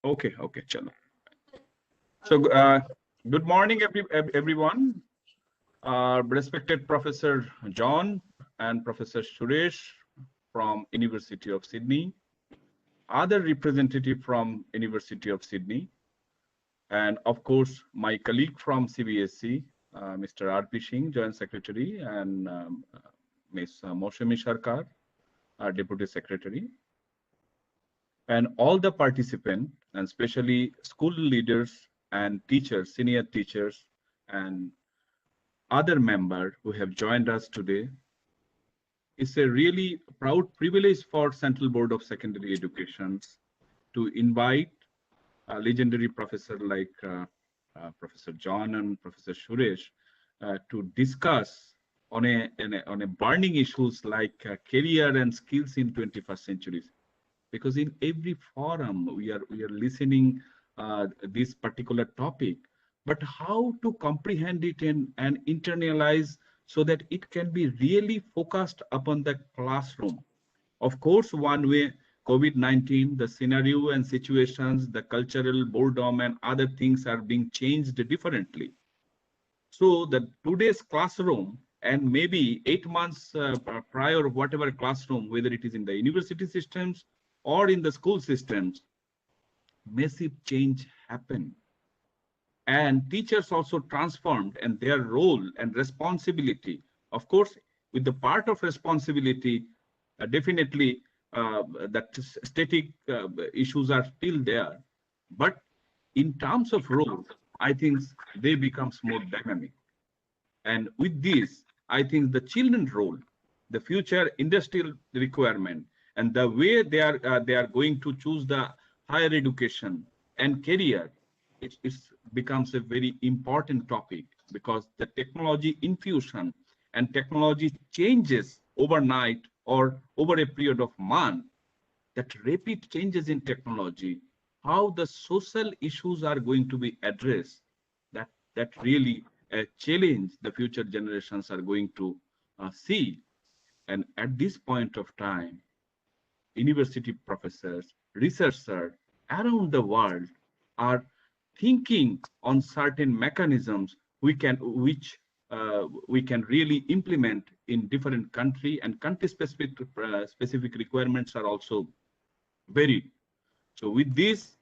Okay, okay, chalo. So, good morning, everyone. Respected Professor John and Professor Suresh from University of Sydney, other representative from University of Sydney, and of course, my colleague from CBSE, Mr. R.P. Singh, Joint Secretary, and Ms. Moshami Sarkar, our Deputy Secretary, and all the participants, and especially school leaders and teachers, senior teachers, and other members who have joined us today. It's a really proud privilege for Central Board of Secondary Education to invite a legendary professor like Professor John and Professor Suresh to discuss on a burning issues like career and skills in 21st centuries. Because in every forum we are listening this particular topic, but how to comprehend it and internalize so that it can be really focused upon the classroom. Of course, one way, COVID-19, the scenario and situations, the cultural boredom and other things are being changed differently. So the today's classroom and maybe 8 months prior, whatever classroom, whether it is in the university systems or in the school systems, massive change happened. And teachers also transformed and their role and responsibility. Of course, with the part of responsibility, definitely that static issues are still there. But in terms of role, I think they becomes more dynamic. And with this, I think the children's role, the future industrial requirement, and the way they are going to choose the higher education and career, it becomes a very important topic, because the technology infusion and technology changes overnight or over a period of months. That rapid changes in technology, how the social issues are going to be addressed, that really a challenge the future generations are going to see. And at this point of time, university professors, researchers around the world are thinking on certain mechanisms which we can really implement in different country, and country specific requirements are also varied. So with this,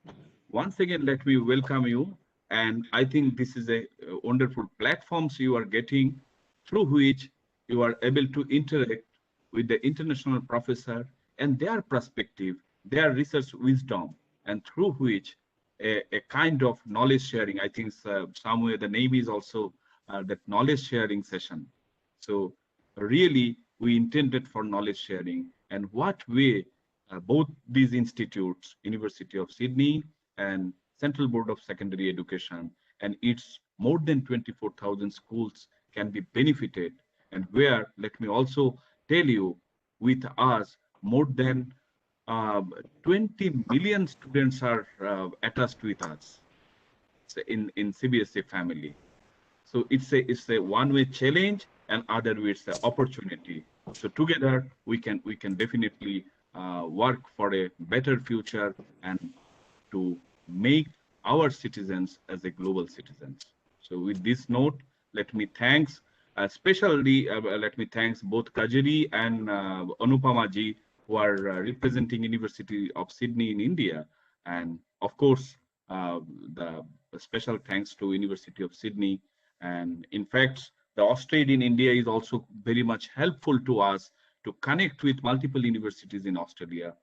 once again, let me welcome you. And I think this is a wonderful platforms you are getting, through which you are able to interact with the international professor and their perspective, their research wisdom, and through which a kind of knowledge sharing. I think somewhere the name is also that knowledge sharing session. So really, we intended for knowledge sharing, and what way both these institutes, University of Sydney and Central Board of Secondary Education, and its more than 24,000 schools can be benefited, and where, let me also tell you, with us, more than 20 million students are attached with us in CBSE family. So it's a one-way challenge, and other way it's an opportunity. So together we can definitely work for a better future and to make our citizens as a global citizens. So with this note, let me thanks, especially let me thanks both Kajari and Anupama ji, who are representing University of Sydney in India. And of course, the special thanks to University of Sydney. And in fact, the Australia in India is also very much helpful to us to connect with multiple universities in Australia.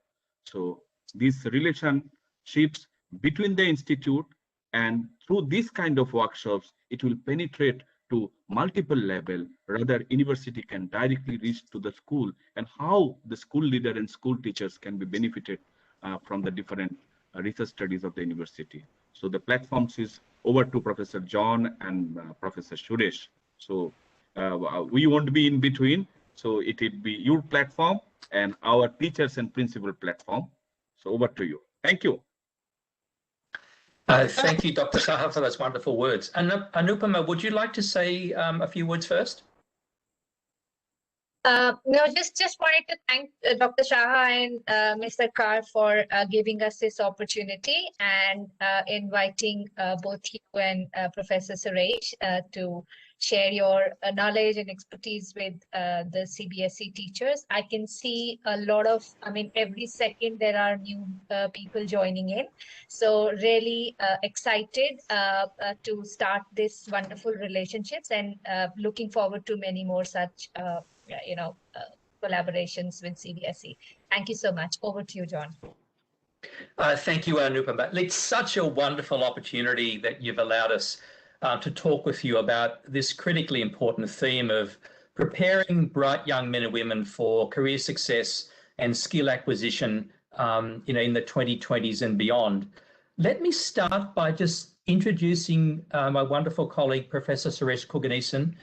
So these relationships between the institute, and through this kind of workshops, it will penetrate to multiple level. Rather, university can directly reach to the school, and how the school leader and school teachers can be benefited from the different research studies of the university. So the platforms is over to Professor John and Professor Suresh. So we won't be in between. So it will be your platform and our teachers and principal platform. So over to you. Thank you. Thank you, Dr. Saha, for those wonderful words. And Anupama, would you like to say a few words first? No, just wanted to thank Dr. Shaha and Mr. Kar for giving us this opportunity and inviting both you and Professor Suresh to share your knowledge and expertise with the CBSE teachers. I can see a lot of, I mean, every second there are new people joining in. So really excited to start this wonderful relationships and looking forward to many more such collaborations with CBSE. Thank you so much. Over to you, John. Thank you, Anupama. It's such a wonderful opportunity that you've allowed us to talk with you about this critically important theme of preparing bright young men and women for career success and skill acquisition, in the 2020s and beyond. Let me start by just introducing my wonderful colleague, Professor Suresh Kuganesan.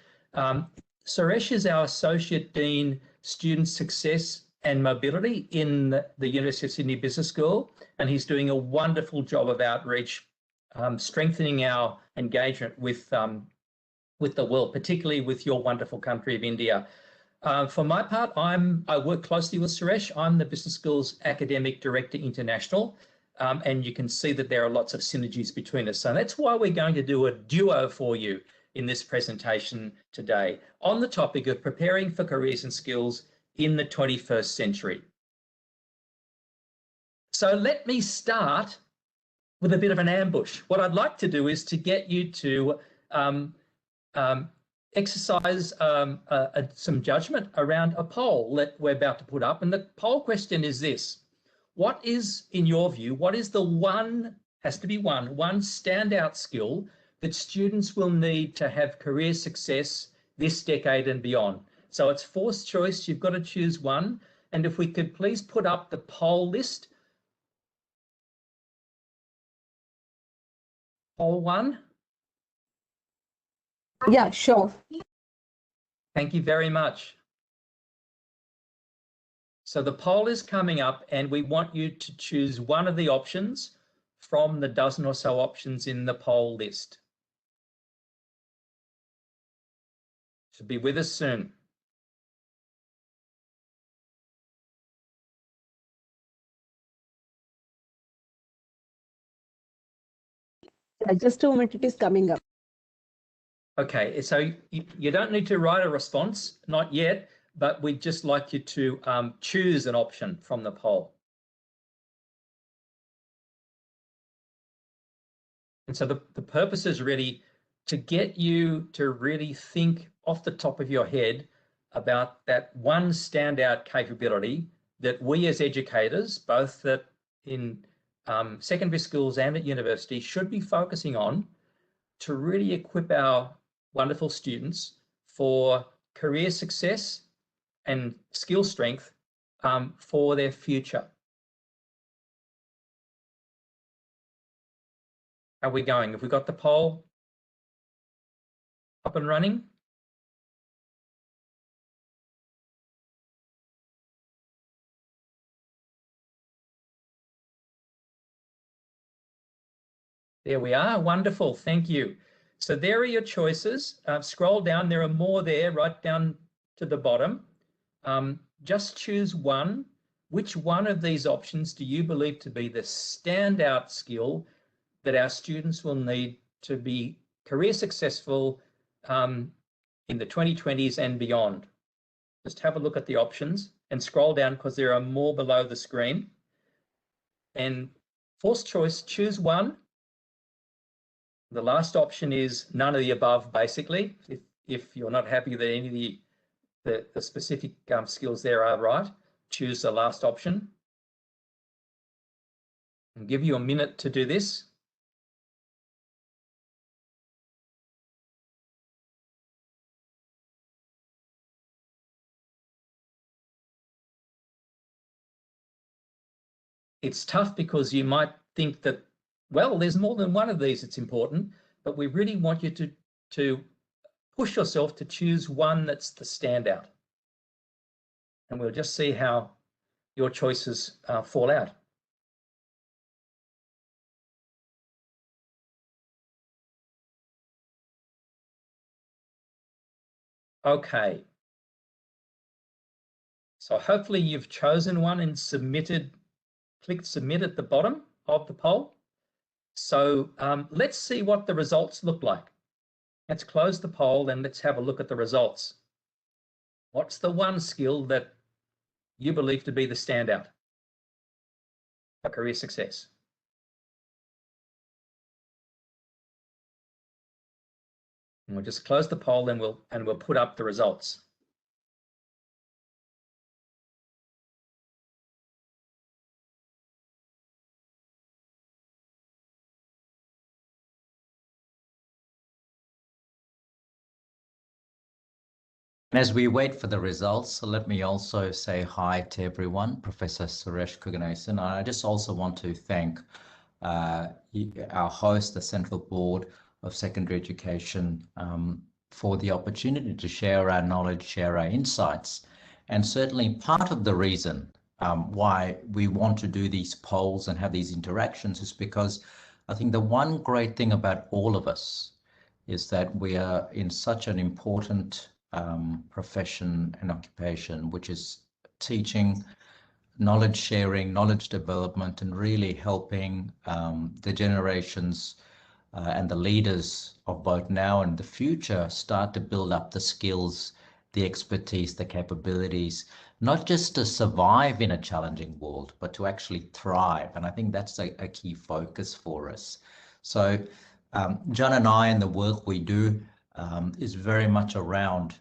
Suresh is our Associate Dean, Student Success and Mobility in the University of Sydney Business School, and he's doing a wonderful job of outreach, strengthening our engagement with the world, particularly with your wonderful country of India. For my part, I work closely with Suresh. I'm the Business School's Academic Director International, and you can see that there are lots of synergies between us. So that's why we're going to do a duo for you in this presentation today on the topic of preparing for careers and skills in the 21st century. So let me start with a bit of an ambush. What I'd like to do is to get you to exercise some judgment around a poll that we're about to put up. And the poll question is this: what is, in your view, what is the one, has to be one standout skill that students will need to have career success this decade and beyond? So it's forced choice. You've got to choose one. And if we could please put up the poll list. Poll one. Yeah, sure. Thank you very much. So the poll is coming up and we want you to choose one of the options from the dozen or so options in the poll list. Should be with us soon. Just a moment, it is coming up. Okay, so you don't need to write a response, not yet, but we'd just like you to choose an option from the poll. And so the purpose is really to get you to really think off the top of your head about that one standout capability that we as educators, both in secondary schools and at university, should be focusing on to really equip our wonderful students for career success and skill strength for their future. How are we going? Have we got the poll up and running? There we are. Wonderful. Thank you. So there are your choices. Scroll down. There are more there, right down to the bottom. Just choose one. Which one of these options do you believe to be the standout skill that our students will need to be career successful in the 2020s and beyond? Just have a look at the options and scroll down because there are more below the screen. And forced choice, choose one. The last option is none of the above, basically. If you're not happy that any of the specific skills there are right, choose the last option. I'll give you a minute to do this. It's tough because you might think that, well, there's more than one of these that's important, but we really want you to push yourself to choose one that's the standout. And we'll just see how your choices fall out. Okay. So hopefully you've chosen one and clicked submit at the bottom of the poll. So let's see what the results look like. Let's close the poll and let's have a look at the results. What's the one skill that you believe to be the standout for career success? And we'll just close the poll and we'll put up the results. As we wait for the results, let me also say hi to everyone, Professor Suresh Kuganesan. I just also want to thank our host, the Central Board of Secondary Education, for the opportunity to share our knowledge, share our insights. And certainly part of the reason why we want to do these polls and have these interactions is because I think the one great thing about all of us is that we are in such an important profession and occupation, which is teaching, knowledge sharing, knowledge development, and really helping the generations and the leaders of both now and the future start to build up the skills, the expertise, the capabilities, not just to survive in a challenging world, but to actually thrive. And I think that's a key focus for us. So John and I and the work we do is very much around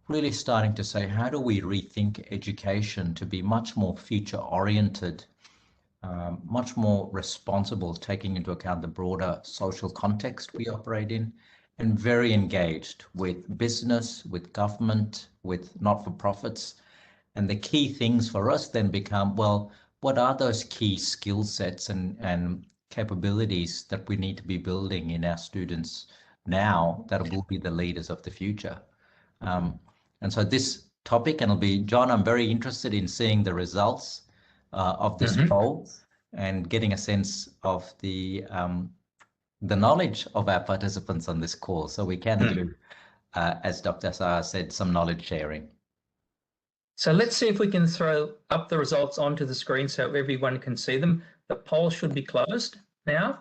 really starting to say, how do we rethink education to be much more future oriented, much more responsible, taking into account the broader social context we operate in, and very engaged with business, with government, with not-for-profits. And the key things for us then become, well, what are those key skill sets and capabilities that we need to be building in our students now that will be the leaders of the future? And so this topic, and it'll be, John, I'm very interested in seeing the results of this poll and getting a sense of the knowledge of our participants on this call. So we can do, as Dr. Saha said, some knowledge sharing. So let's see if we can throw up the results onto the screen so everyone can see them. The poll should be closed now.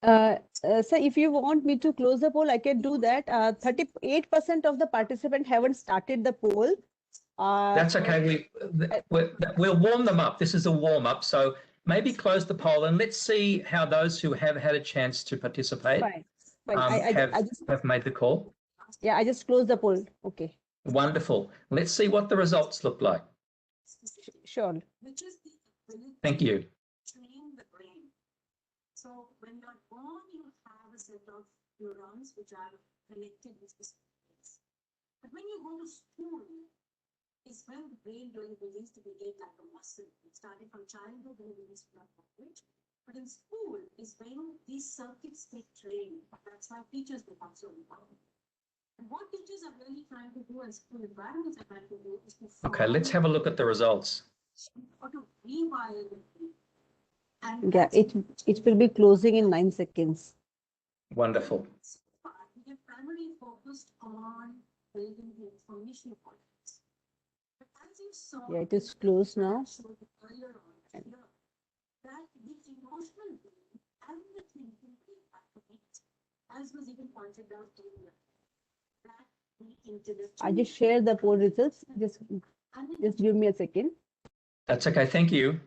Sir, if you want me to close the poll, I can do that. 38% of the participants haven't started the poll. That's okay. We'll warm them up. This is a warm up. So maybe close the poll and let's see how those who have had a chance to participate Fine. have made the call. Yeah, I just closed the poll. Okay. Wonderful. Let's see what the results look like. Sure. Thank you. Train the brain. So when you're born, you have a set of neurons which are connected with specific things. But when you go to school, is when the brain really begins to behave like a muscle. It started from childhood when it begins to learn language. But in school is when these circuits take trained. That's why teachers become so important. And what teachers are really trying to do and school environments are trying to do is to Okay, let's have a look at the results. or to rewire the brain. And Yeah, it will be closing in 9 seconds. Wonderful. so far, we have primarily focused on building the information cortex. But as you saw, Yeah, it is closed now. showed earlier on here, that the emotional brain and the thinking brain are connected, as was even pointed out earlier. That the intellectual I just shared the poll results. Just give me a second. That's okay. Thank you.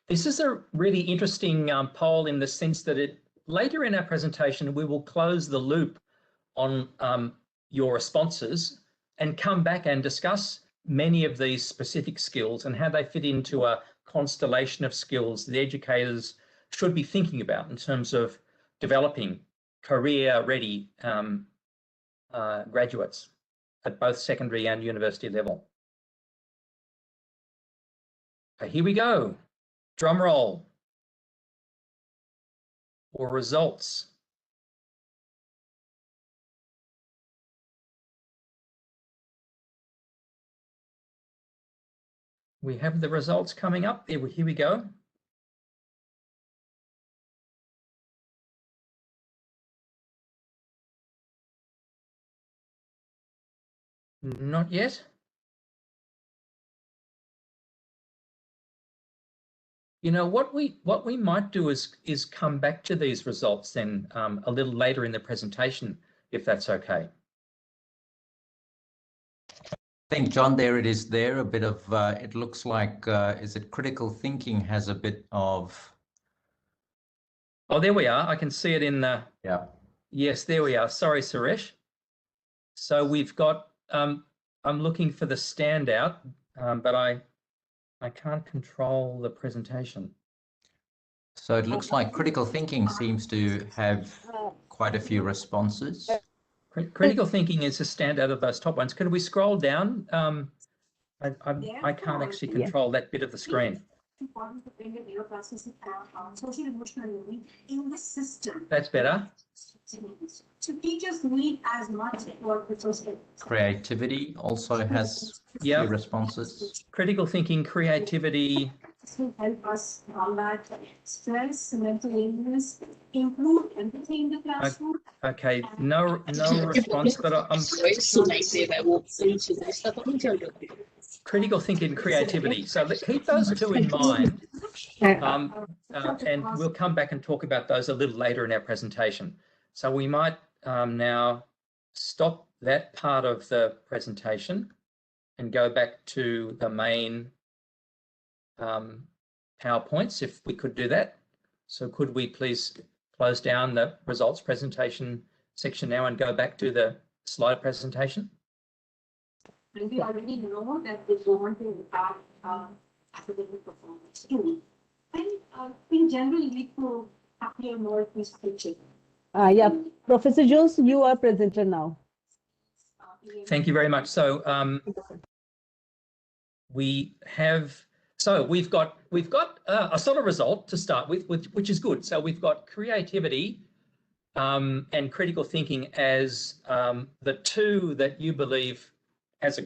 This is a really interesting poll in the sense that later in our presentation, we will close the loop on your responses and come back and discuss many of these specific skills and how they fit into a constellation of skills that educators should be thinking about in terms of developing career-ready graduates at both secondary and university level. Okay, here we go. Drum roll for results. we have the results coming up. Here we go. Not yet. You know, what we might do is come back to these results then a little later in the presentation, if that's okay. I think, John, there it is there, a bit of, it looks like, is it critical thinking has a bit of... Oh, there we are. I can see it in the... Yeah. Yes, there we are. Sorry, Suresh. So we've got, I'm looking for the standout, but I can't control the presentation. So it looks like critical thinking seems to have quite a few responses. Critical thinking is a standout of those top ones. Can we scroll down? I can't actually control that bit of the screen. Important to bring in neuroprocessing and social emotional learning in the system. That's better. So teachers need as much work resources. Creativity also has a few responses. Critical thinking, creativity. This will help us combat stress, mental illness, improve empathy in the classroom. Okay, no response, but I'm critical thinking, creativity. So keep those two in mind, and we'll come back and talk about those a little later in our presentation. So we might now stop that part of the presentation and go back to the main PowerPoints, if we could do that. So could we please close down the results presentation section now and go back to the slide presentation? And we already know that they want to impact academic performance too. And in general, lead to happier, more peaceful children. Yeah, Professor Jones, you are presenter now. Thank you very much. So we've got a sort of result to start with, which is good. So we've got creativity and critical thinking as the two that you believe as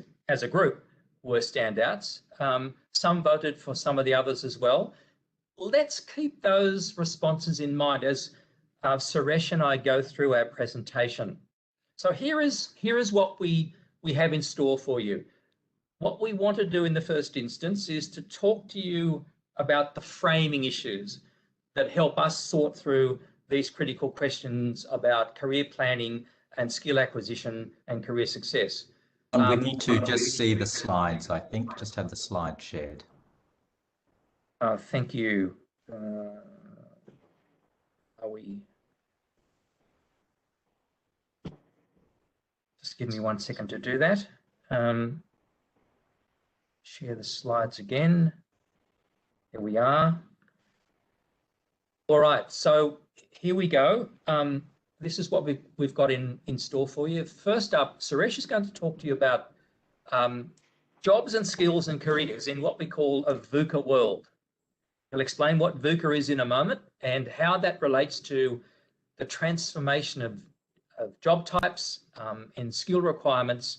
a group were standouts. Some voted for some of the others as well. Let's keep those responses in mind as Suresh and I go through our presentation. So here is what we have in store for you. What we want to do in the first instance is to talk to you about the framing issues that help us sort through these critical questions about career planning and skill acquisition and career success. And we need to just see the slides, I think, just have the slide shared. Thank you. Are we? Just give me 1 second to do that. Share the slides again. There we are. All right, so here we go. This is what we've got in store for you. First up, Suresh is going to talk to you about jobs and skills and careers in what we call a VUCA world. He'll explain what VUCA is in a moment and how that relates to the transformation of job types and skill requirements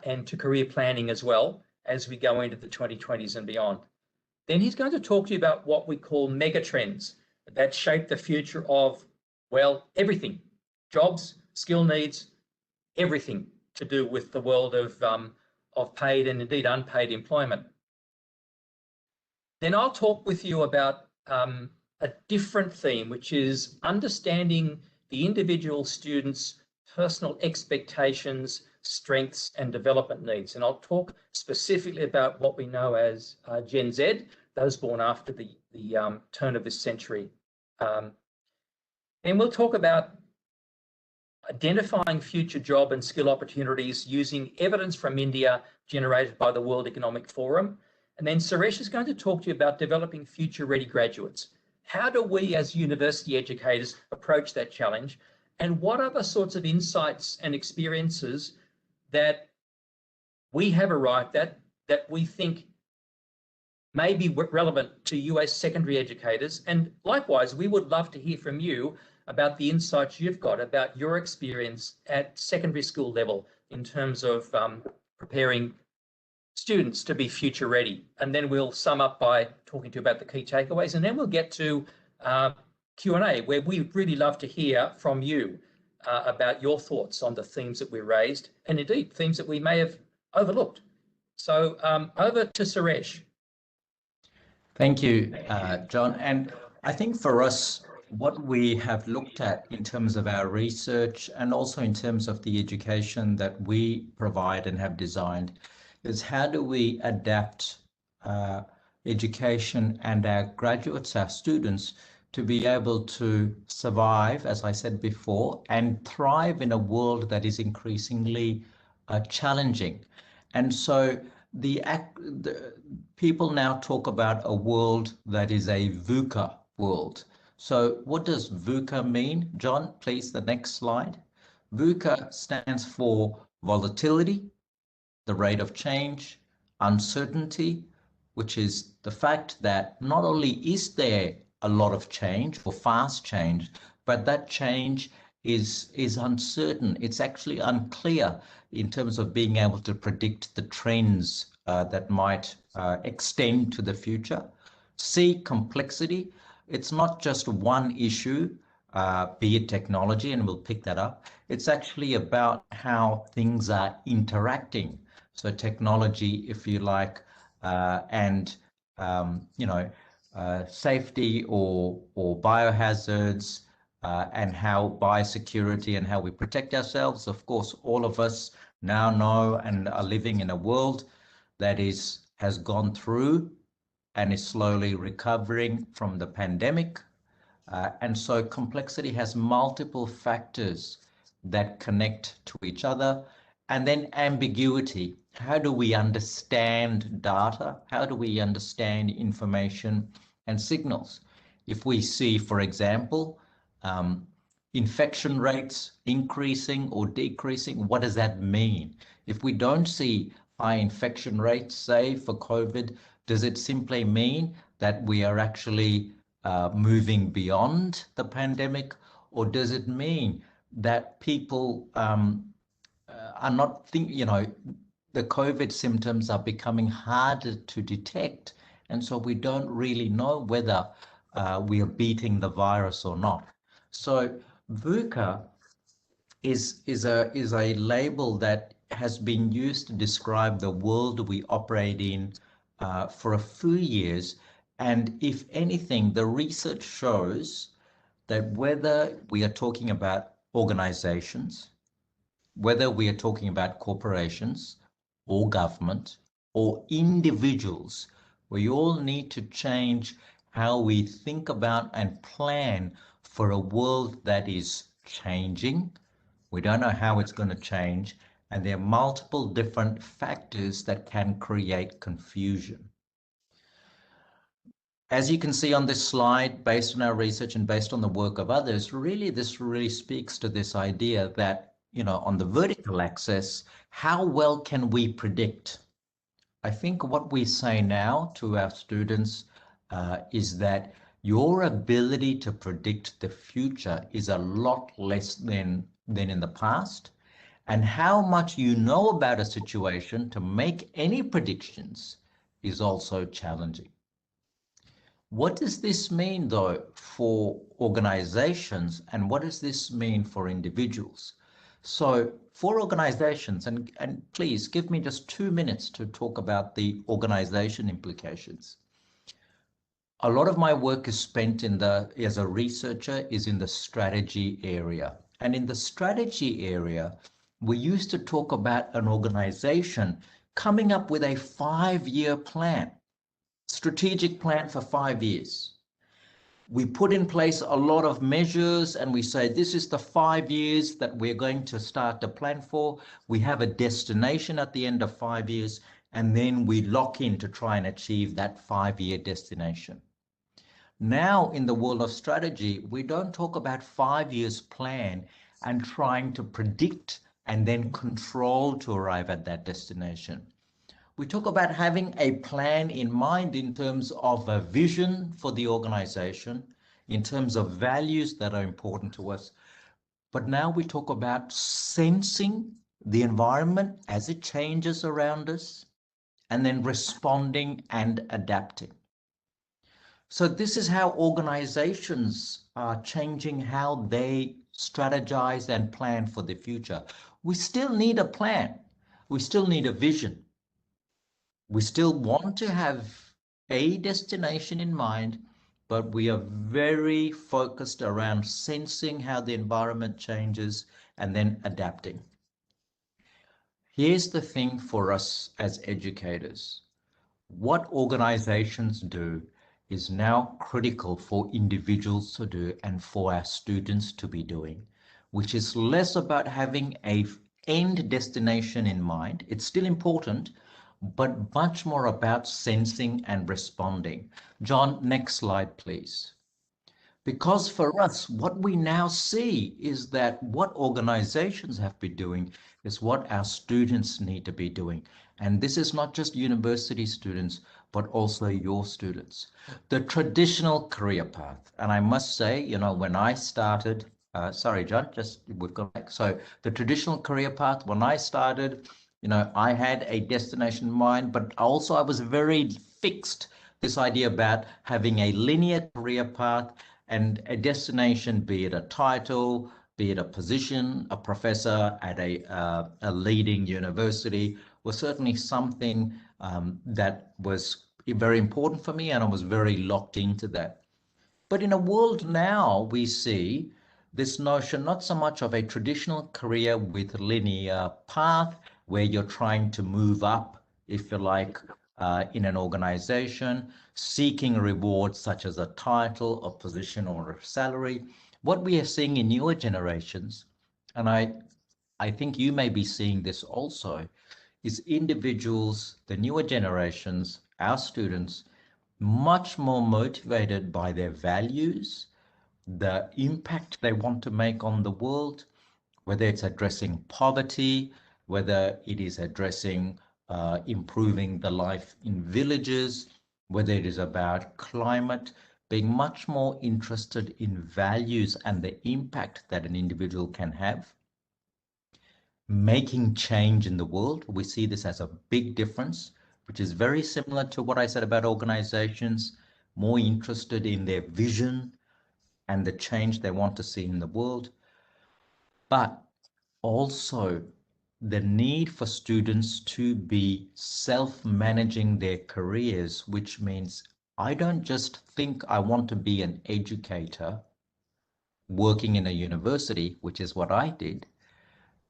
and to career planning as well as we go into the 2020s and beyond. Then he's going to talk to you about what we call mega trends that shape the future of, well, everything, jobs, skill needs, everything to do with the world of paid and indeed unpaid employment. Then I'll talk with you about a different theme, which is understanding the individual student's personal expectations, strengths and development needs. And I'll talk specifically about what we know as Gen Z, those born after the turn of this century. And we'll talk about identifying future job and skill opportunities using evidence from India generated by the World Economic Forum. And then Suresh is going to talk to you about developing future-ready graduates. How do we as university educators approach that challenge? And what are the sorts of insights and experiences that we have arrived at that we think may be relevant to US secondary educators? And likewise, we would love to hear from you about the insights you've got about your experience at secondary school level in terms of preparing students to be future ready? And then we'll sum up by talking to you about the key takeaways, and then we'll get to Q&A, where we'd really love to hear from you about your thoughts on the themes that we raised, and indeed themes that we may have overlooked. So over to Suresh. Thank you, John. And I think for us, what we have looked at in terms of our research and also in terms of the education that we provide and have designed is how do we adapt education and our graduates, our students, to be able to survive, as I said before, and thrive in a world that is increasingly challenging. And so the people now talk about a world that is a VUCA world. So what does VUCA mean? John, please, the next slide. VUCA stands for volatility, the rate of change, uncertainty, which is the fact that not only is there a lot of change or fast change, but that change is uncertain. It's actually unclear in terms of being able to predict the trends that might extend to the future. C, complexity. It's not just one issue, be it technology, and we'll pick that up. It's actually about how things are interacting. So technology, if you like, and safety or biohazards, and how biosecurity and how we protect ourselves. Of course, all of us now know and are living in a world that has gone through and is slowly recovering from the pandemic. And so complexity has multiple factors that connect to each other. And then ambiguity. How do we understand data? How do we understand information and signals? If we see, for example, infection rates increasing or decreasing, what does that mean? If we don't see high infection rates, say for COVID, does it simply mean that we are actually moving beyond the pandemic, or does it mean that people are not the COVID symptoms are becoming harder to detect, and so we don't really know whether we are beating the virus or not. So VUCA is a label that has been used to describe the world we operate in for a few years. And if anything, the research shows that whether we are talking about organizations, whether we are talking about corporations or government or individuals, we all need to change how we think about and plan for a world that is changing. We don't know how it's going to change, and there are multiple different factors that can create confusion. As you can see on this slide, based on our research and based on the work of others, this really speaks to this idea that, on the vertical axis, how well can we predict? I think what we say now to our students is that your ability to predict the future is a lot less than in the past. And how much you know about a situation to make any predictions is also challenging. What does this mean, though, for organizations, and what does this mean for individuals? So for organizations, and please give me just 2 minutes to talk about the organization implications. A lot of my work is spent as a researcher is in the strategy area. And in the strategy area, we used to talk about an organization coming up with a 5-year plan, strategic plan for 5 years. We put in place a lot of measures and we say, this is the 5 years that we're going to start to plan for. We have a destination at the end of 5 years, and then we lock in to try and achieve that 5-year destination. Now, in the world of strategy, we don't talk about 5 years plan and trying to predict and then control to arrive at that destination. We talk about having a plan in mind in terms of a vision for the organization, in terms of values that are important to us. But now we talk about sensing the environment as it changes around us and then responding and adapting. So this is how organizations are changing how they strategize and plan for the future. We still need a plan. We still need a vision. We still want to have a destination in mind, but we are very focused around sensing how the environment changes and then adapting. Here's the thing for us as educators. What organizations do is now critical for individuals to do and for our students to be doing, which is less about having an end destination in mind. It's still important, but much more about sensing and responding. John, next slide, please. Because for us, what we now see is that what organizations have been doing is what our students need to be doing. And this is not just university students, but also your students. The traditional career path. And I must say, you know, when I started, sorry, John, just we've gone back. So the traditional career path, when I started, you know, I had a destination in mind, but also I was very fixed. This idea about having a linear career path and a destination, be it a title, be it a position, a professor at a leading university, was certainly something that was very important for me, and I was very locked into that. But in a world now, we see this notion not so much of a traditional career with linear path, where you're trying to move up, if you like, in an organization, seeking rewards such as a title, a position, or a salary. What we are seeing in newer generations, and I think you may be seeing this also, is individuals, the newer generations, our students, much more motivated by their values, the impact they want to make on the world, whether it's addressing poverty, whether it is addressing improving the life in villages, whether it is about climate, being much more interested in values and the impact that an individual can have. Making change in the world, we see this as a big difference, which is very similar to what I said about organizations, more interested in their vision and the change they want to see in the world. But also the need for students to be self-managing their careers, which means I don't just think I want to be an educator working in a university, which is what I did.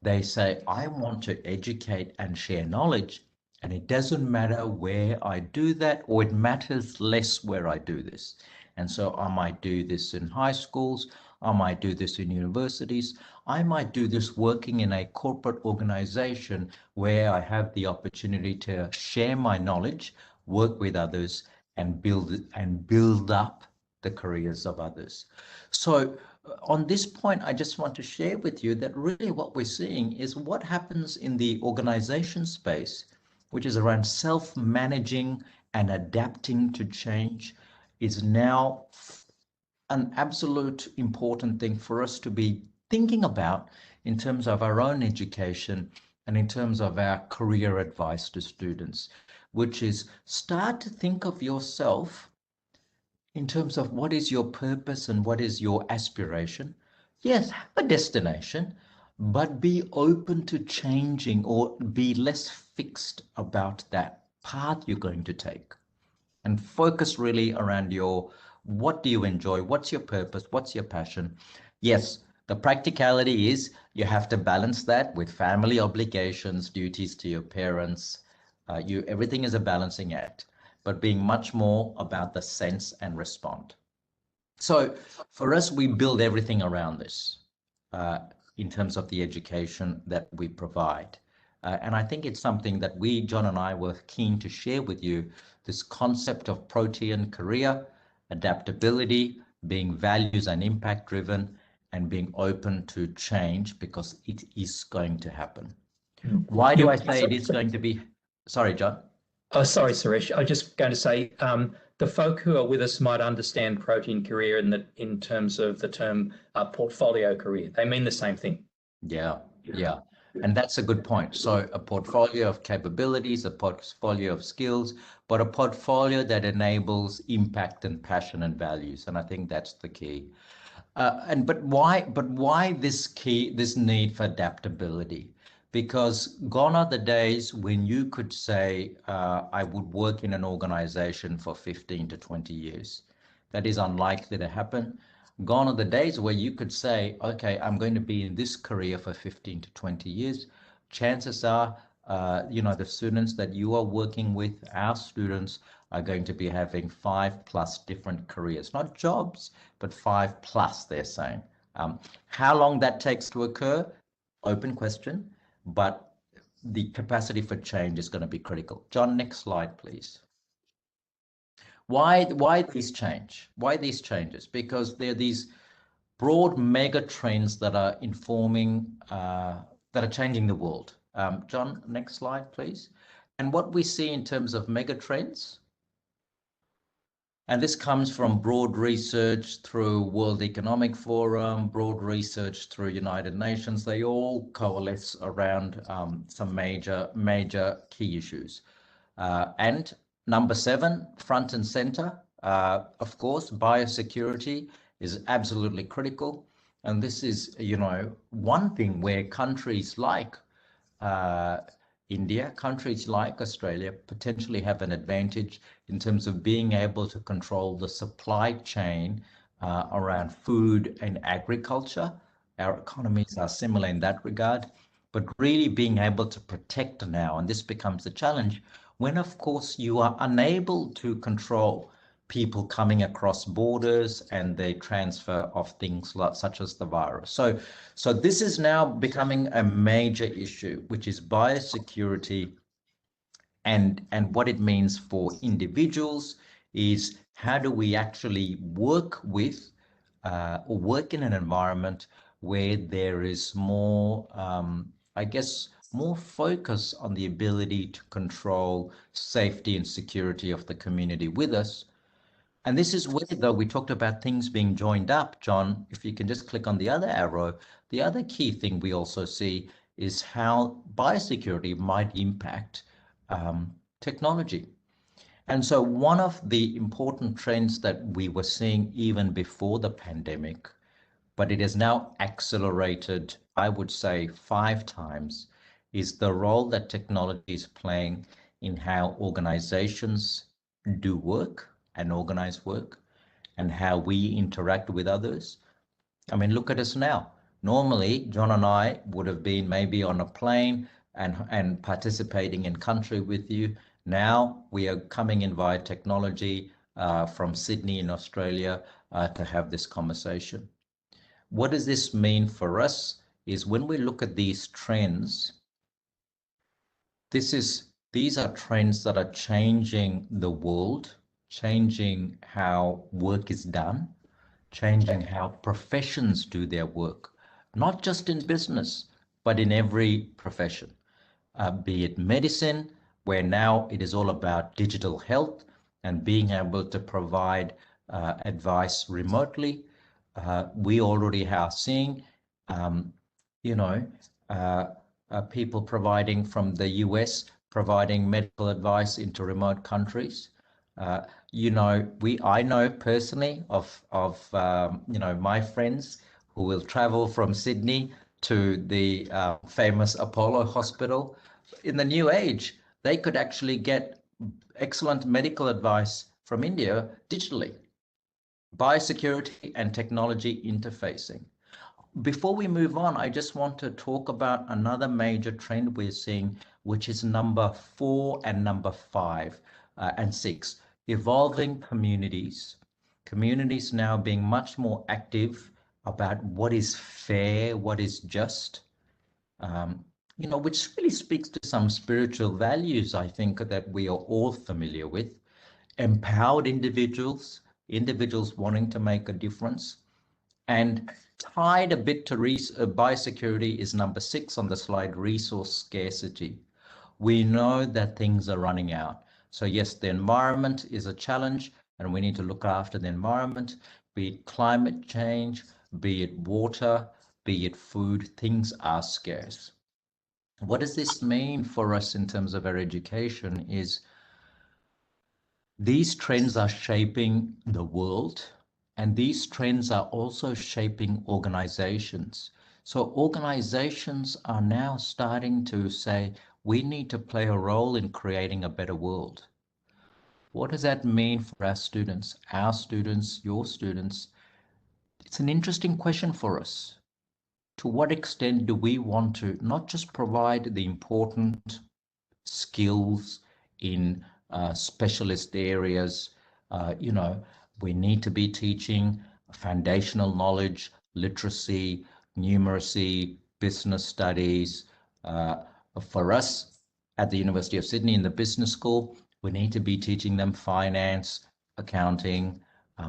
They say, I want to educate and share knowledge, and it doesn't matter where I do that, or it matters less where I do this. And so I might do this in high schools, I might do this in universities, I might do this working in a corporate organization where I have the opportunity to share my knowledge, work with others, and build up the careers of others. So on this point, I just want to share with you that really what we're seeing is what happens in the organization space, which is around self-managing and adapting to change, is now an absolute important thing for us to be thinking about in terms of our own education and in terms of our career advice to students, which is start to think of yourself in terms of what is your purpose and what is your aspiration. Yes, have a destination, but be open to changing or be less fixed about that path you're going to take, and focus really around what do you enjoy? What's your purpose? What's your passion? Yes, the practicality is you have to balance that with family obligations, duties to your parents. Everything is a balancing act, but being much more about the sense and respond. So for us, we build everything around this in terms of the education that we provide. And I think it's something that John and I were keen to share with you, this concept of protean career, adaptability, being values and impact driven, and being open to change because it is going to happen. Why do I say it is going to be? Sorry, John. Oh, sorry, Suresh. I was just going to say the folk who are with us might understand protein career in terms of the term portfolio career. They mean the same thing. Yeah. And that's a good point. So a portfolio of capabilities, a portfolio of skills, but a portfolio that enables impact and passion and values. And I think that's the key. But why this need for adaptability? Because gone are the days when you could say, I would work in an organization for 15 to 20 years. That is unlikely to happen. Gone are the days where you could say, okay, I'm going to be in this career for 15 to 20 years. Chances are, the students that you are working with, our students, are going to be having 5+ different careers, not jobs, but 5+, they're saying. How long that takes to occur, open question, but the capacity for change is going to be critical. John, next slide, please. Why these change? Why these changes? Because there are these broad mega trends that are informing, that are changing the world. John, next slide, please. And what we see in terms of mega trends, and this comes from broad research through World Economic Forum, broad research through United Nations. They all coalesce around some major key issues. And number 7, front and center, of course, biosecurity is absolutely critical. And this is, one thing where countries like India, countries like Australia potentially have an advantage in terms of being able to control the supply chain around food and agriculture. Our economies are similar in that regard, but really being able to protect now, and this becomes the challenge when, of course, you are unable to control people coming across borders and the transfer of things such as the virus. So this is now becoming a major issue, which is biosecurity, and what it means for individuals is how do we actually work with or work in an environment where there is more, more focus on the ability to control safety and security of the community with us. And this is where, though, we talked about things being joined up, John. If you can just click on the other arrow, the other key thing we also see is how biosecurity might impact technology. And so one of the important trends that we were seeing even before the pandemic, but it has now accelerated, I would say 5 times, is the role that technology is playing in how organizations do work and organize work and how we interact with others. I mean, look at us now. Normally, John and I would have been maybe on a plane and participating in country with you. Now we are coming in via technology from Sydney in Australia to have this conversation. What does this mean for us is when we look at these trends, these are trends that are changing the world, changing how work is done, changing how professions do their work, not just in business, but in every profession, be it medicine, where now it is all about digital health and being able to provide advice remotely. We already are seeing, people providing from the US, providing medical advice into remote countries. I know personally of my friends who will travel from Sydney to the famous Apollo Hospital. In the new age, they could actually get excellent medical advice from India digitally. Biosecurity and technology interfacing. Before we move on, I just want to talk about another major trend we're seeing, which is number 4 and number 5 and 6, evolving communities. Communities now being much more active about what is fair, what is just, which really speaks to some spiritual values, I think, that we are all familiar with. Empowered individuals wanting to make a difference. And tied a bit to biosecurity is number 6 on the slide, resource scarcity. We know that things are running out. So yes, the environment is a challenge and we need to look after the environment, be it climate change, be it water, be it food, things are scarce. What does this mean for us in terms of our education is these trends are shaping the world, and these trends are also shaping organizations. So organizations are now starting to say, we need to play a role in creating a better world. What does that mean for our students, your students? It's an interesting question for us. To what extent do we want to not just provide the important skills in specialist areas? We need to be teaching foundational knowledge, literacy, numeracy, business studies. For us at the University of Sydney in the business school, we need to be teaching them finance, accounting,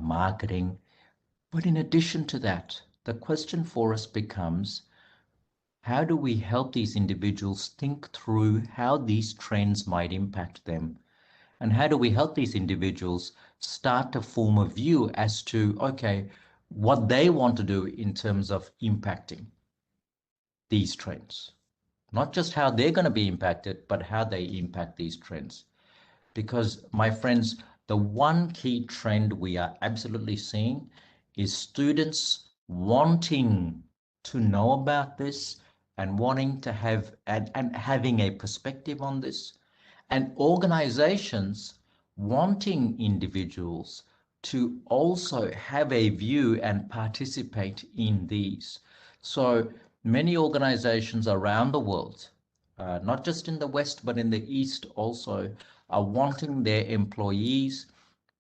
marketing. But in addition to that, the question for us becomes, how do we help these individuals think through how these trends might impact them? And how do we help these individuals start to form a view as to, okay, what they want to do in terms of impacting these trends? Not just how they're going to be impacted, but how they impact these trends. Because, my friends, the one key trend we are absolutely seeing is students wanting to know about this and wanting to have and having a perspective on this, and organizations wanting individuals to also have a view and participate in these. So many organizations around the world, not just in the West, but in the East also, are wanting their employees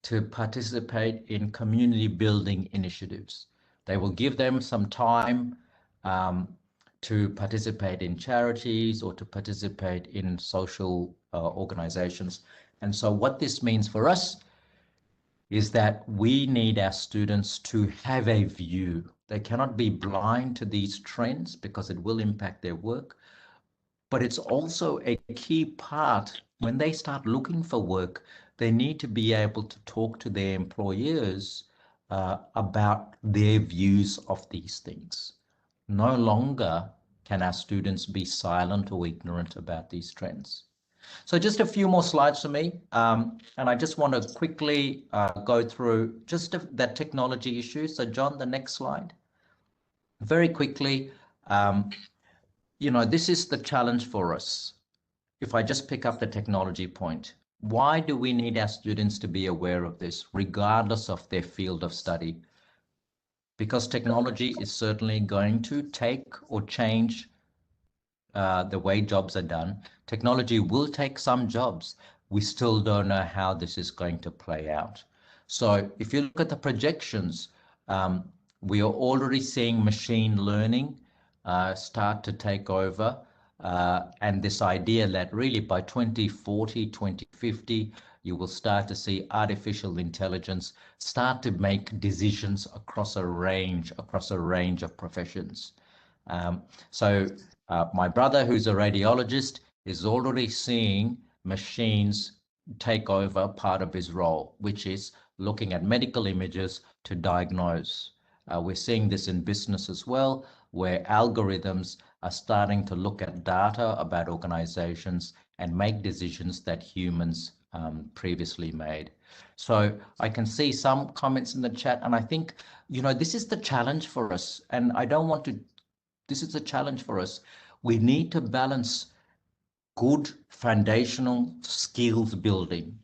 to participate in community building initiatives. They will give them some time to participate in charities or to participate in social organizations. And so what this means for us is that we need our students to have a view. They cannot be blind to these trends because it will impact their work. But it's also a key part when they start looking for work. They need to be able to talk to their employers about their views of these things. No longer can our students be silent or ignorant about these trends. So just a few more slides for me. And I just want to quickly go through just that technology issue. So John, the next slide. Very quickly, this is the challenge for us. If I just pick up the technology point, why do we need our students to be aware of this, regardless of their field of study? Because technology is certainly going to take or change the way jobs are done. Technology will take some jobs. We still don't know how this is going to play out. So if you look at the projections, we are already seeing machine learning start to take over. And this idea that really by 2040, 2050, you will start to see artificial intelligence start to make decisions across a range of professions. My brother, who's a radiologist, is already seeing machines take over part of his role, which is looking at medical images to diagnose. We're seeing this in business as well, where algorithms are starting to look at data about organizations and make decisions that humans previously made. So I can see some comments in the chat, and I think, this is the challenge for us. And this is the challenge for us. We need to balance good foundational skills building.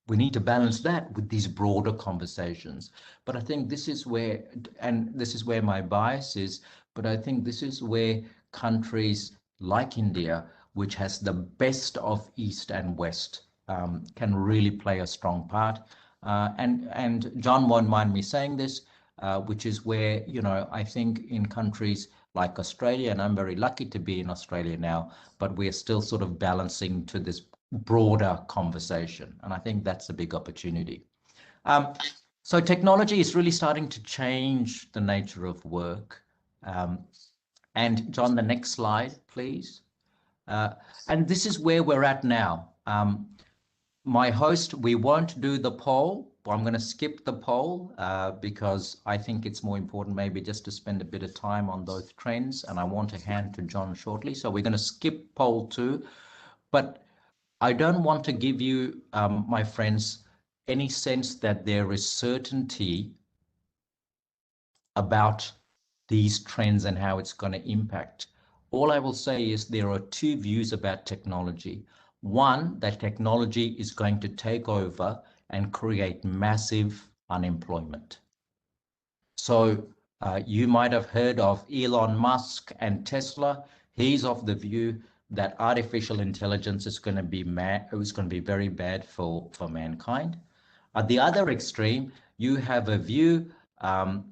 We need to balance that with these broader conversations. But I think this is where, and this is where my bias is, but I think this is where countries like India, which has the best of East and West, can really play a strong part. And John won't mind me saying this, which is where, I think in countries like Australia, and I'm very lucky to be in Australia now, but we're still sort of balancing to this broader conversation. And I think that's a big opportunity. So technology is really starting to change the nature of work. And John, the next slide, please. And this is where we're at now. My host, we won't do the poll, I'm going to skip the poll because I think it's more important maybe just to spend a bit of time on those trends, and I want to hand to John shortly. So we're going to skip poll 2, but I don't want to give you, my friends, any sense that there is certainty about these trends and how it's going to impact. All I will say is there are 2 views about technology. One, that technology is going to take over and create massive unemployment. So you might have heard of Elon Musk and Tesla. He's of the view that artificial intelligence is going to be very bad for mankind. At the other extreme, you have a view, and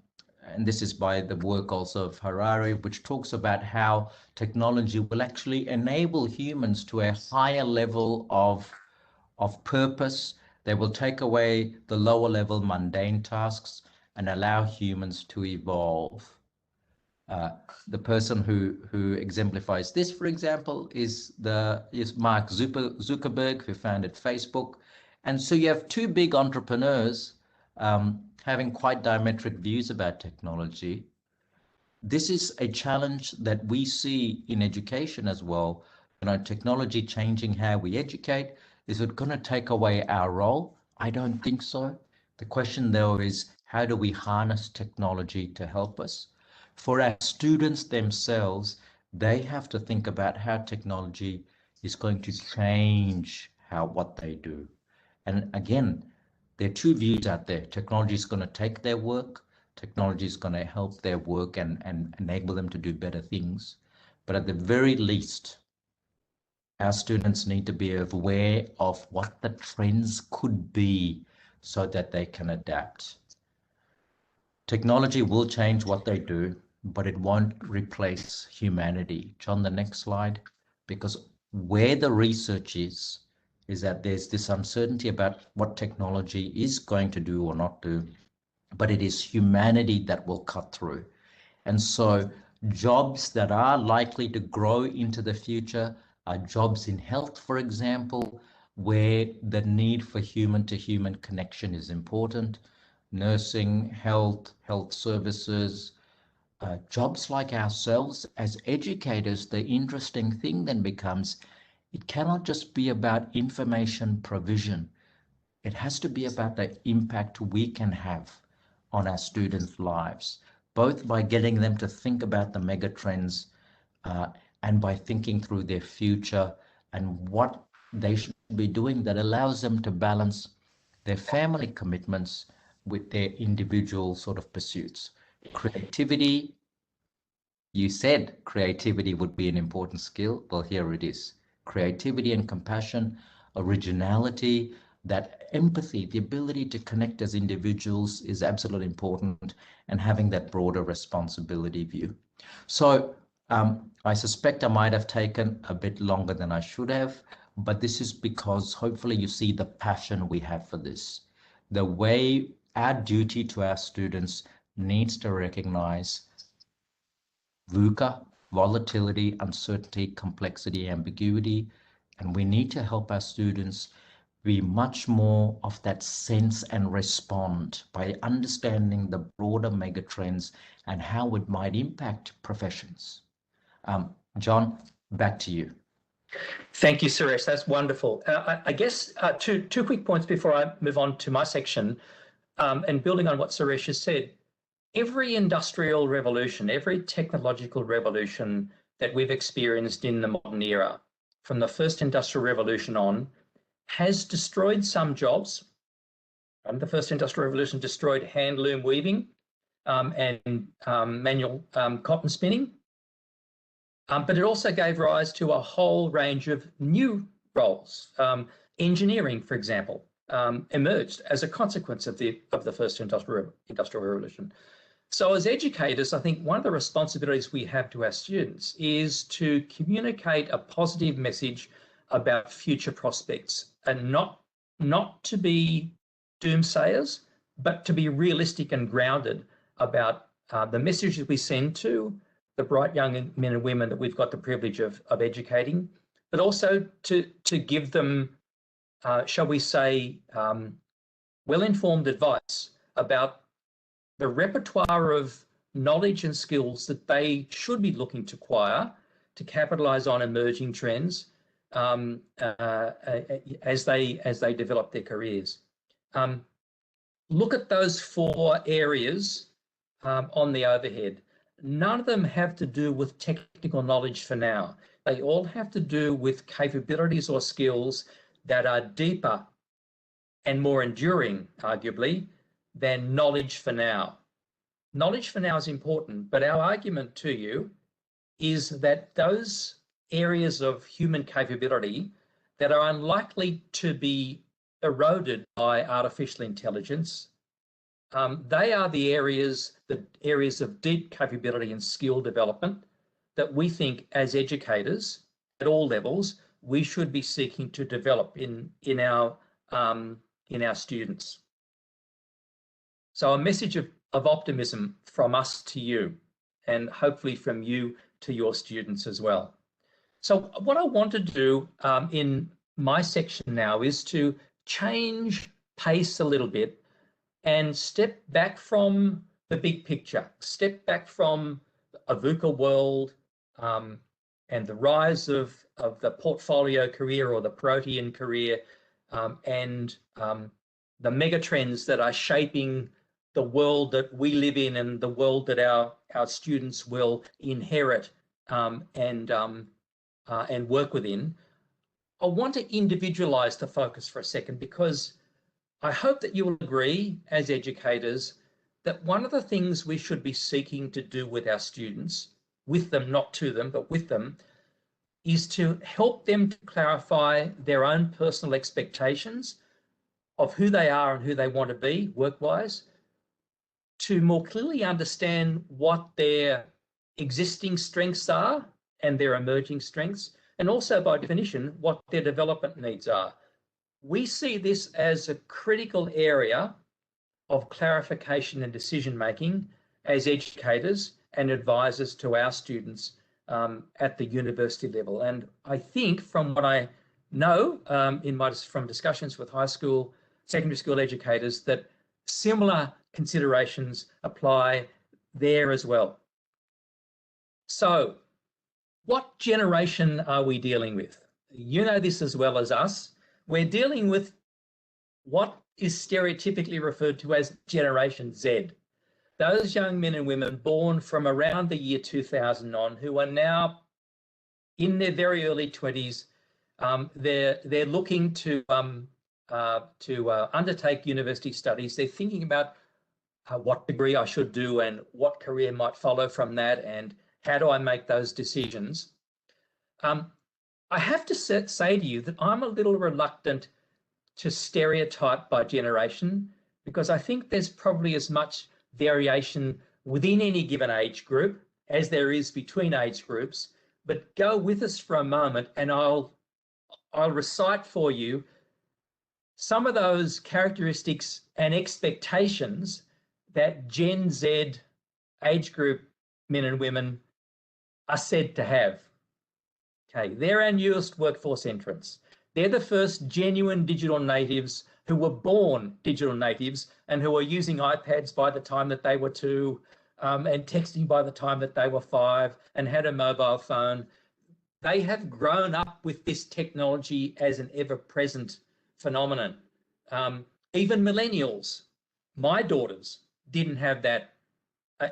this is by the work also of Harari, which talks about how technology will actually enable humans to a higher level of purpose. They will take away the lower level mundane tasks and allow humans to evolve. The person who exemplifies this, for example, is Mark Zuckerberg, who founded Facebook. And so you have 2 big entrepreneurs having quite diametric views about technology. This is a challenge that we see in education as well. You know, technology changing how we educate. Is it going to take away our role? I don't think so. The question, though, is how do we harness technology to help us? For our students themselves, they have to think about how technology is going to change what they do. And again, there are 2 views out there. Technology is going to take their work. Technology is going to help their work and enable them to do better things. But at the very least, our students need to be aware of what the trends could be so that they can adapt. Technology will change what they do, but it won't replace humanity. John, the next slide. Because where the research is that there's this uncertainty about what technology is going to do or not do, but it is humanity that will cut through. And so jobs that are likely to grow into the future are jobs in health, for example, where the need for human-to-human connection is important. Nursing, health services, jobs like ourselves as educators. The interesting thing then becomes, it cannot just be about information provision. It has to be about the impact we can have on our students' lives, both by getting them to think about the mega trends and by thinking through their future and what they should be doing that allows them to balance their family commitments with their individual sort of pursuits. Creativity, you said creativity would be an important skill. Well, here it is. Creativity and compassion, originality, that empathy, the ability to connect as individuals is absolutely important, and having that broader responsibility view. So I suspect I might have taken a bit longer than I should have, but this is because hopefully you see the passion we have for this. The way our duty to our students needs to recognize VUCA, volatility, uncertainty, complexity, ambiguity, and we need to help our students be much more of that sense and respond by understanding the broader megatrends and how it might impact professions. John, back to you. Thank you, Suresh. That's wonderful. I guess two quick points before I move on to my section. And building on what Suresh has said, every industrial revolution, every technological revolution that we've experienced in the modern era, from the first industrial revolution on, has destroyed some jobs. The first industrial revolution destroyed hand loom weaving and manual cotton spinning. But it also gave rise to a whole range of new roles. Engineering, for example, emerged as a consequence of the first industrial revolution. So as educators, I think one of the responsibilities we have to our students is to communicate a positive message about future prospects, and not to be doomsayers, but to be realistic and grounded about the messages we send to the bright young men and women that we've got the privilege of educating, but also to give them, shall we say, well-informed advice about the repertoire of knowledge and skills that they should be looking to acquire to capitalize on emerging trends as they develop their careers. Look at those 4 areas on the overhead. None of them have to do with technical knowledge for now. They all have to do with capabilities or skills that are deeper and more enduring, arguably, than knowledge for now. Knowledge for now is important, but our argument to you is that those areas of human capability that are unlikely to be eroded by artificial intelligence, they are the areas of deep capability and skill development that we think as educators at all levels, we should be seeking to develop in our students. So a message of optimism from us to you, and hopefully from you to your students as well. So what I want to do in my section now is to change pace a little bit and step back from the big picture, step back from a VUCA world and the rise of the portfolio career or the protean career and the mega trends that are shaping the world that we live in and the world that our students will inherit and work within. I want to individualize the focus for a second, because I hope that you will agree as educators that one of the things we should be seeking to do with our students, with them, not to them, but with them, is to help them to clarify their own personal expectations of who they are and who they want to be work-wise, to more clearly understand what their existing strengths are and their emerging strengths, and also by definition, what their development needs are. We see this as a critical area of clarification and decision-making as educators and advisors to our students at the university level. And I think from what I know from discussions with high school, secondary school educators, that similar considerations apply there as well. So what generation are we dealing with? You know this as well as us. We're dealing with what is stereotypically referred to as Generation Z. Those young men and women born from around the year 2000 on, who are now in their very early 20s. They're looking to undertake university studies. They're thinking about what degree I should do and what career might follow from that, and how do I make those decisions. I have to say to you that I'm a little reluctant to stereotype by generation, because I think there's probably as much variation within any given age group as there is between age groups. But go with us for a moment and I'll recite for you some of those characteristics and expectations that Gen Z age group men and women are said to have. Okay, they're our newest workforce entrants. They're the first genuine digital natives who were born digital natives and who were using iPads by the time that they were 2 and texting by the time that they were 5 and had a mobile phone. They have grown up with this technology as an ever-present phenomenon. Even millennials, my daughters, didn't have that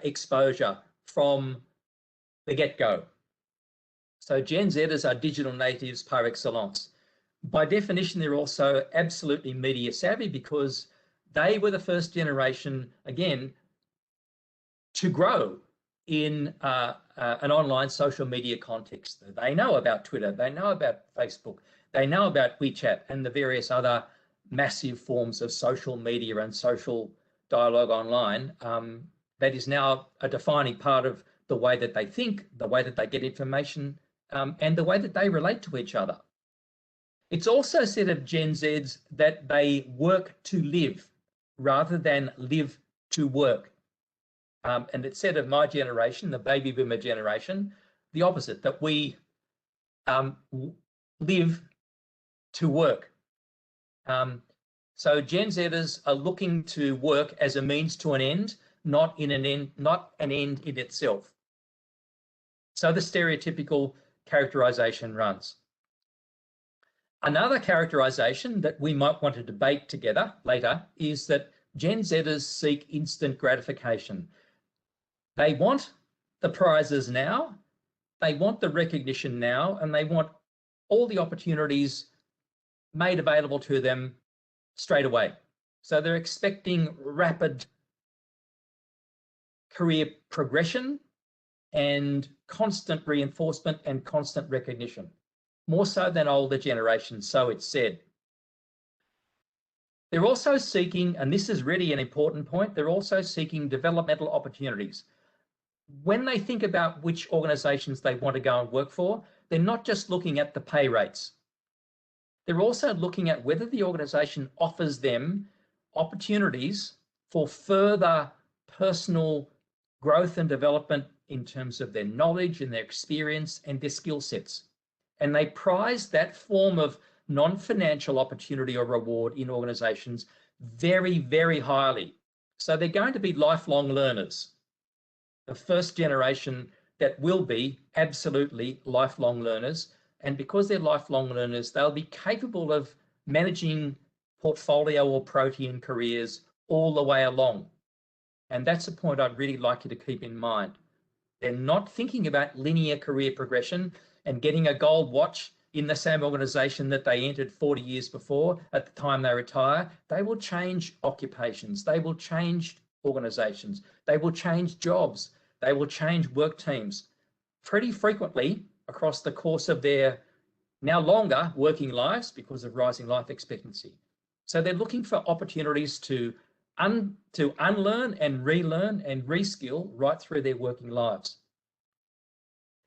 exposure from the get-go. So Gen Zers are digital natives par excellence. By definition, they're also absolutely media savvy, because they were the first generation, again, to grow in an online social media context. They know about Twitter, they know about Facebook, they know about WeChat and the various other massive forms of social media and social dialogue online. That is now a defining part of the way that they think, the way that they get information, and the way that they relate to each other. It's also said of Gen Zs that they work to live rather than live to work. And it's said of my generation, the baby boomer generation, the opposite, that we live to work. So Gen Zers are looking to work as a means to an end, not an end in itself. So the stereotypical characterization runs. Another characterization that we might want to debate together later is that Gen Zers seek instant gratification. They want the prizes now, they want the recognition now, and they want all the opportunities made available to them straight away. So they're expecting rapid career progression and constant reinforcement and constant recognition, more so than older generations, so it's said. They're also seeking, and this is really an important point, they're also seeking developmental opportunities. When they think about which organizations they want to go and work for, they're not just looking at the pay rates. They're also looking at whether the organization offers them opportunities for further personal growth and development in terms of their knowledge and their experience and their skill sets. And they prize that form of non-financial opportunity or reward in organizations very, very highly. So they're going to be lifelong learners. The first generation that will be absolutely lifelong learners. And because they're lifelong learners, they'll be capable of managing portfolio or protein careers all the way along. And that's a point I'd really like you to keep in mind. They're not thinking about linear career progression and getting a gold watch in the same organization that they entered 40 years before at the time they retire. They will change occupations. They will change organizations. They will change jobs. They will change work teams pretty frequently across the course of their now longer working lives because of rising life expectancy. So they're looking for opportunities to unlearn and relearn and reskill right through their working lives.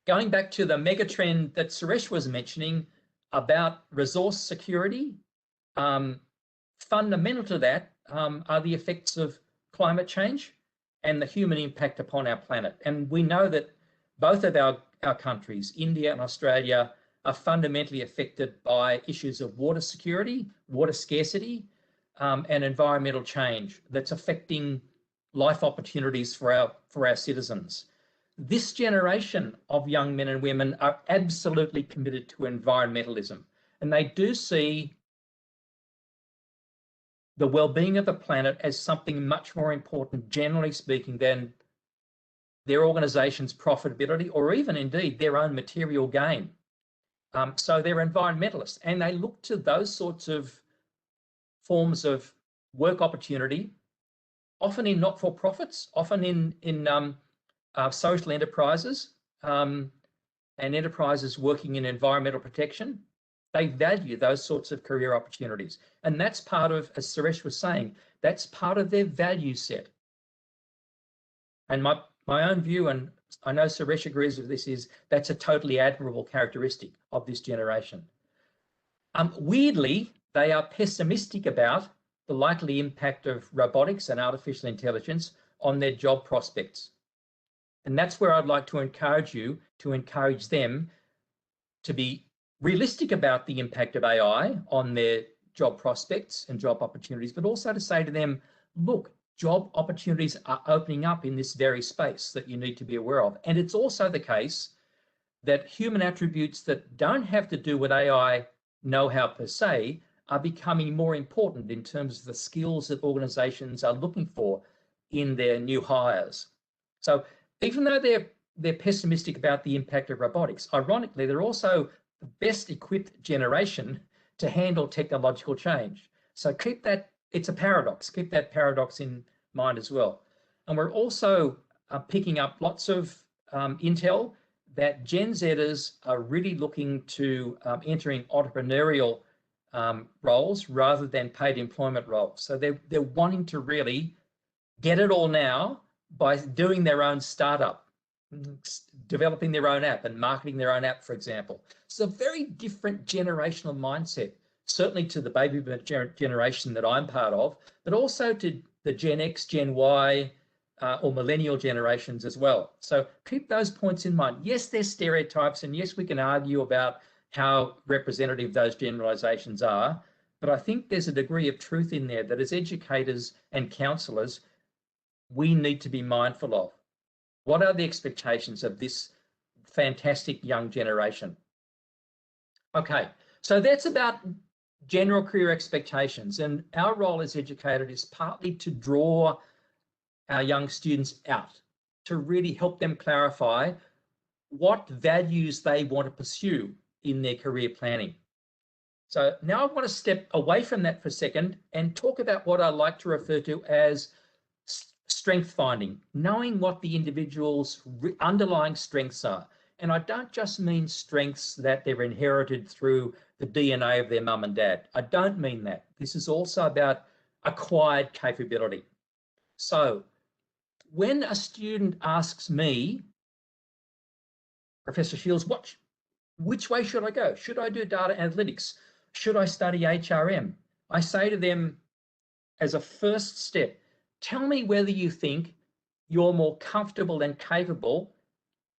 Going back to the mega trend that Suresh was mentioning about resource security, fundamental to that are the effects of climate change and the human impact upon our planet. And we know that both of our countries, India and Australia, are fundamentally affected by issues of water security, water scarcity, and environmental change that's affecting life opportunities for our citizens. This generation of young men and women are absolutely committed to environmentalism, and they do see the well-being of the planet as something much more important, generally speaking, than their organization's profitability or even indeed their own material gain. So they're environmentalists, and they look to those sorts of forms of work opportunity, often in not-for-profits, often in social enterprises and enterprises working in environmental protection. They value those sorts of career opportunities. And that's part of, as Suresh was saying, that's part of their value set. And my own view, and I know Suresh agrees with this, is that's a totally admirable characteristic of this generation. Weirdly, they are pessimistic about the likely impact of robotics and artificial intelligence on their job prospects. And that's where I'd like to encourage you to encourage them to be realistic about the impact of AI on their job prospects and job opportunities, but also to say to them, look, job opportunities are opening up in this very space that you need to be aware of. And it's also the case that human attributes that don't have to do with AI know-how per se are becoming more important in terms of the skills that organizations are looking for in their new hires. So even though they're pessimistic about the impact of robotics, ironically, they're also the best equipped generation to handle technological change. So keep that, it's a paradox, keep that paradox in mind as well. And we're also picking up lots of intel that Gen Zers are really looking to entering entrepreneurial roles rather than paid employment roles. So they're wanting to really get it all now by doing their own startup, developing their own app and marketing their own app, for example. It's a very different generational mindset, certainly to the baby boomer generation that I'm part of, but also to the Gen X, Gen Y, or millennial generations as well. So keep those points in mind. Yes, there's stereotypes, and yes, we can argue about how representative those generalizations are, But I think there's a degree of truth in there that as educators and counsellors, we need to be mindful of. What are the expectations of this fantastic young generation? Okay, so that's about general career expectations, and our role as educators is partly to draw our young students out, to really help them clarify what values they want to pursue in their career planning. So now I want to step away from that for a second and talk about what I like to refer to as strength finding, knowing what the individual's underlying strengths are. And I don't just mean strengths that they're inherited through the DNA of their mum and dad. I don't mean that. This is also about acquired capability. So when a student asks me, Professor Shields, which way should I go? Should I do data analytics? Should I study HRM? I say to them as a first step, tell me whether you think you're more comfortable and capable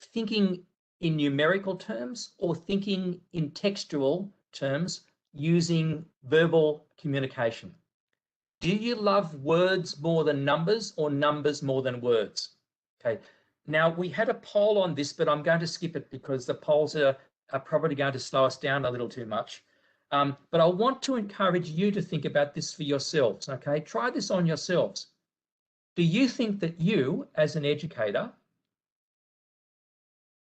thinking in numerical terms or thinking in textual terms using verbal communication. Do you love words more than numbers or numbers more than words? Okay. Now, we had a poll on this, but I'm going to skip it because the polls are probably going to slow us down a little too much. But I want to encourage you to think about this for yourselves, okay? Try this on yourselves. Do you think that you, as an educator,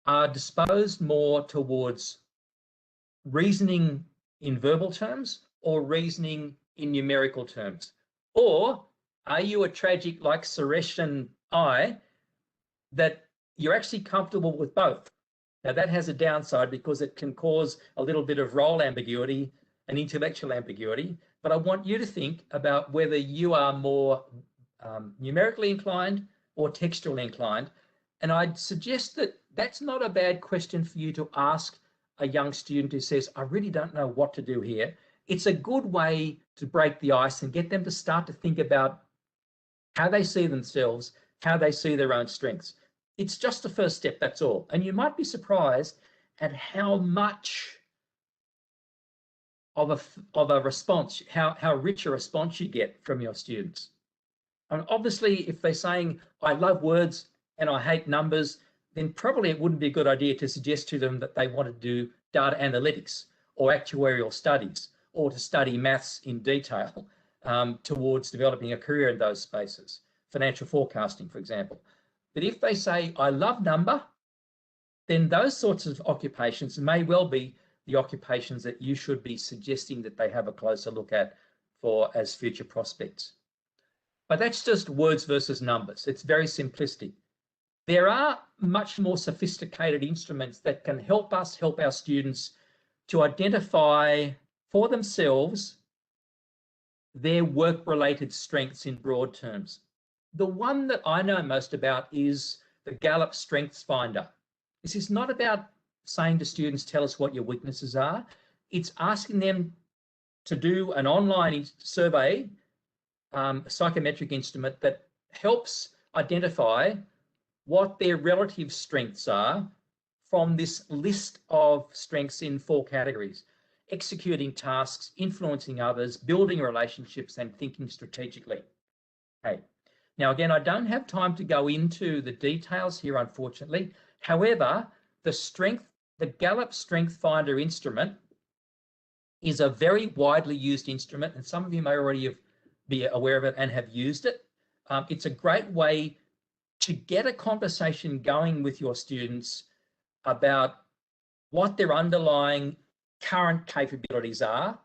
are disposed more towards reasoning in verbal terms or reasoning in numerical terms? Or are you a tragic like Suresh and I, that you're actually comfortable with both? Now that has a downside because it can cause a little bit of role ambiguity and intellectual ambiguity, but I want you to think about whether you are more numerically inclined or textually inclined. And I'd suggest that that's not a bad question for you to ask a young student who says, I really don't know what to do here. It's a good way to break the ice and get them to start to think about how they see themselves, how they see their own strengths. It's just the first step, that's all. And you might be surprised at how much of a response, how rich a response you get from your students. And obviously, if they're saying, I love words and I hate numbers, then probably it wouldn't be a good idea to suggest to them that they want to do data analytics or actuarial studies or to study maths in detail towards developing a career in those spaces, financial forecasting, for example. But if they say, I love number, then those sorts of occupations may well be the occupations that you should be suggesting that they have a closer look at for as future prospects. But that's just words versus numbers. It's very simplistic. There are much more sophisticated instruments that can help us help our students to identify for themselves their work-related strengths in broad terms. The one that I know most about is the Gallup Strengths Finder. This is not about saying to students, tell us what your weaknesses are. It's asking them to do an online survey, a psychometric instrument that helps identify what their relative strengths are from this list of strengths in 4 categories: executing tasks, influencing others, building relationships, and thinking strategically. Okay. Now, again, I don't have time to go into the details here, unfortunately. However, the Gallup Strength Finder instrument is a very widely used instrument, and some of you may already be aware of it and have used it. It's a great way to get a conversation going with your students about what their underlying current capabilities are,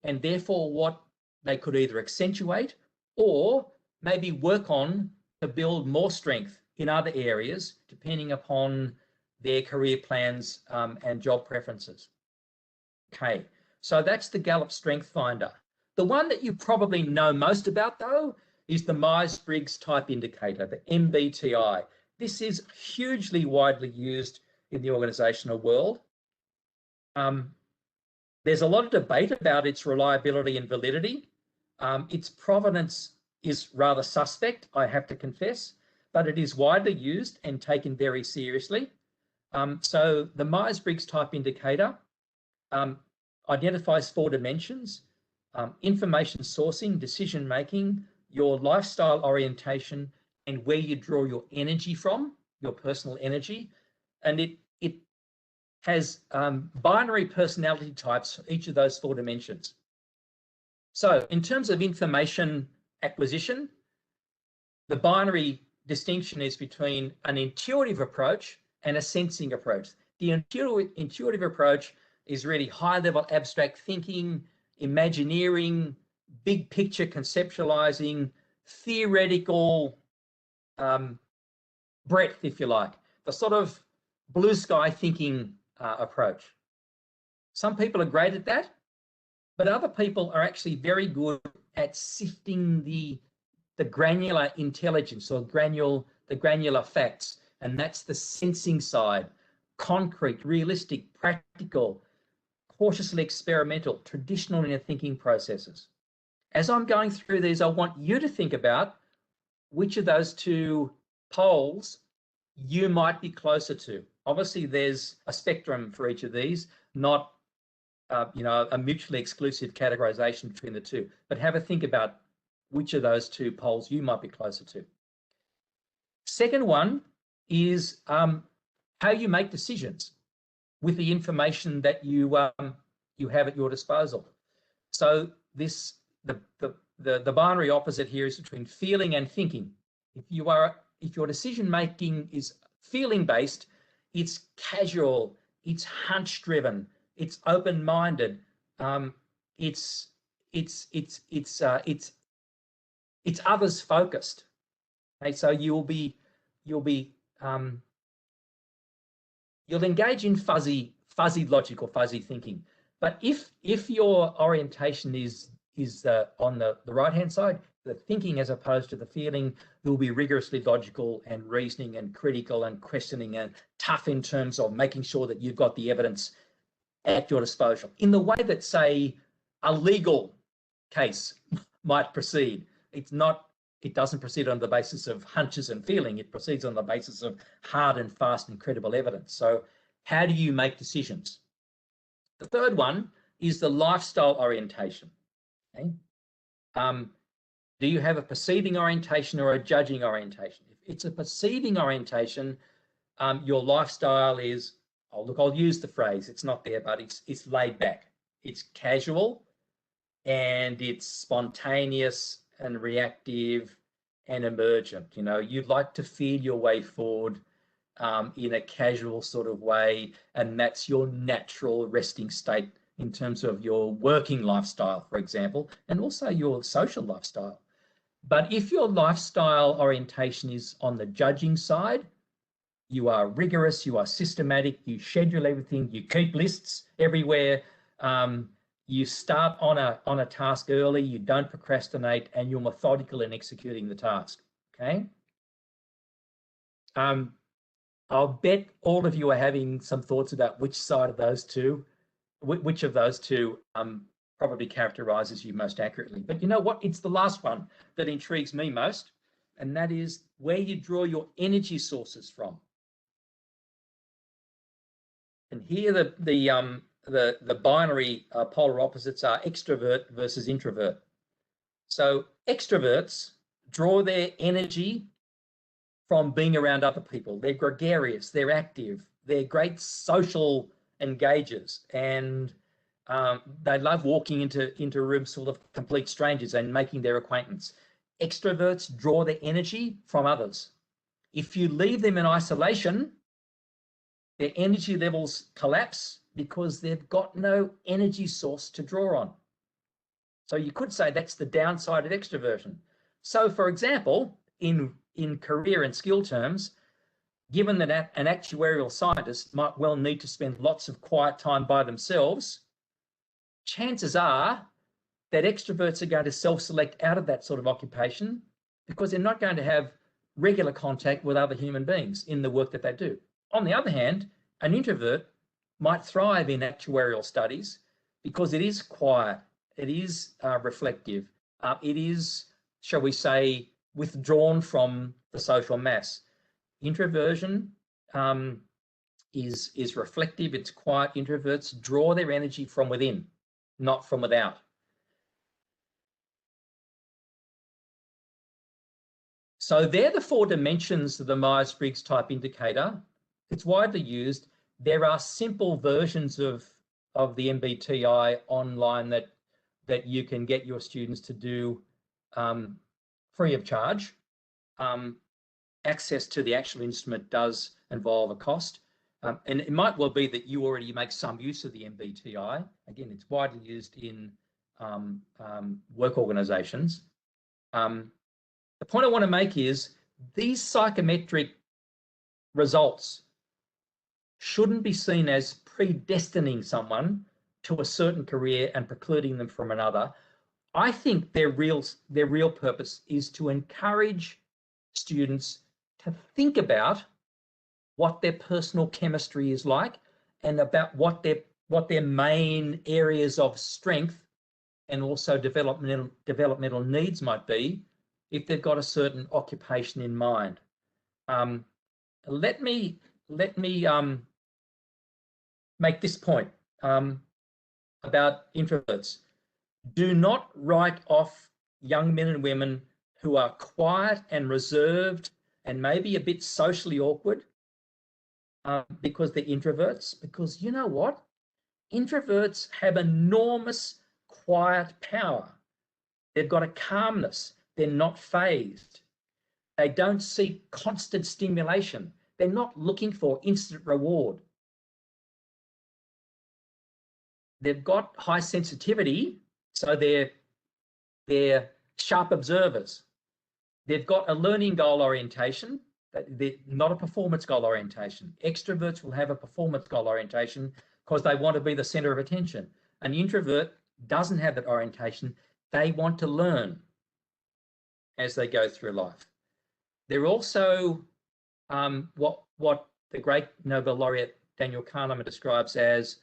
and therefore what they could either accentuate or maybe work on to build more strength in other areas, depending upon their career plans and job preferences. Okay, so that's the Gallup Strength Finder. The one that you probably know most about, though, is the Myers-Briggs Type Indicator, the MBTI. This is hugely widely used in the organizational world. There's a lot of debate about its reliability and validity. Its provenance is rather suspect, I have to confess, but it is widely used and taken very seriously. So the Myers-Briggs Type Indicator identifies 4 dimensions: information sourcing, decision making, your lifestyle orientation, and where you draw your energy from, your personal energy. And it has binary personality types for each of those 4 dimensions. So in terms of information acquisition, the binary distinction is between an intuitive approach and a sensing approach. The intuitive approach is really high-level abstract thinking, imagineering, big picture conceptualizing, theoretical breadth, if you like, the sort of blue sky thinking approach. Some people are great at that, but other people are actually very good at sifting the granular intelligence or the granular facts, and that's the sensing side, concrete, realistic, practical, cautiously experimental, traditional inner thinking processes. As I'm going through these, I want you to think about which of those 2 poles you might be closer to. Obviously, there's a spectrum for each of these, not a mutually exclusive categorization between the 2, but have a think about which of those 2 poles you might be closer to. Second one is how you make decisions with the information that you have at your disposal. So the binary opposite here is between feeling and thinking. If your decision making is feeling based, it's casual, it's hunch driven, it's open minded, it's others focused. Okay, so you'll engage in fuzzy logic or fuzzy thinking. But if your orientation is on the right hand side, the thinking as opposed to the feeling, will be rigorously logical and reasoning and critical and questioning and tough in terms of making sure that you've got the evidence at your disposal in the way that, say, a legal case might proceed. It doesn't proceed on the basis of hunches and feeling. It proceeds on the basis of hard and fast and credible evidence. So how do you make decisions? The third one is the lifestyle orientation. Okay? Do you have a perceiving orientation or a judging orientation? If it's a perceiving orientation, your lifestyle is, I'll use the phrase, it's not there, but it's laid back. It's casual and it's spontaneous and reactive and emergent. You'd like to feel your way forward in a casual sort of way, and that's your natural resting state in terms of your working lifestyle, for example, and also your social lifestyle. But if your lifestyle orientation is on the judging side, you are rigorous, you are systematic, you schedule everything, you keep lists everywhere, you start on a task early, you don't procrastinate, and you're methodical in executing the task. Okay. I'll bet all of you are having some thoughts about which side of those 2, which of those 2 probably characterizes you most accurately. But you know what? It's the last one that intrigues me most, and that is where you draw your energy sources from. And here the binary polar opposites are extrovert versus introvert. So extroverts draw their energy from being around other people. They're gregarious, they're active, they're great social engagers, and they love walking into rooms full of complete strangers and making their acquaintance. Extroverts draw their energy from others. If you leave them in isolation, their energy levels collapse because they've got no energy source to draw on. So you could say that's the downside of extroversion. So, for example, in career and skill terms, given that an actuarial scientist might well need to spend lots of quiet time by themselves, chances are that extroverts are going to self-select out of that sort of occupation because they're not going to have regular contact with other human beings in the work that they do. On the other hand, an introvert might thrive in actuarial studies because it is quiet, it is reflective, it is, shall we say, withdrawn from the social mass. Introversion is reflective, it's quiet. Introverts draw their energy from within, not from without. So they're the 4 dimensions of the Myers-Briggs type indicator. It's widely used. There are simple versions of the MBTI online that you can get your students to do free of charge. Access to the actual instrument does involve a cost. And it might well be that you already make some use of the MBTI. Again, it's widely used in work organizations. The point I want to make is these psychometric results shouldn't be seen as predestining someone to a certain career and precluding them from another. I think their real purpose is to encourage students to think about what their personal chemistry is like and about what their main areas of strength and also developmental needs might be if they've got a certain occupation in mind. Let me make this point about introverts. Do not write off young men and women who are quiet and reserved and maybe a bit socially awkward because they're introverts, because you know what? Introverts have enormous quiet power. They've got a calmness. They're not phased. They don't seek constant stimulation. They're not looking for instant reward. They've got high sensitivity, so they're sharp observers. They've got a learning goal orientation, they're not a performance goal orientation. Extroverts will have a performance goal orientation because they want to be the center of attention. An introvert doesn't have that orientation. They want to learn as they go through life. They're also what the great Nobel laureate Daniel Kahneman describes as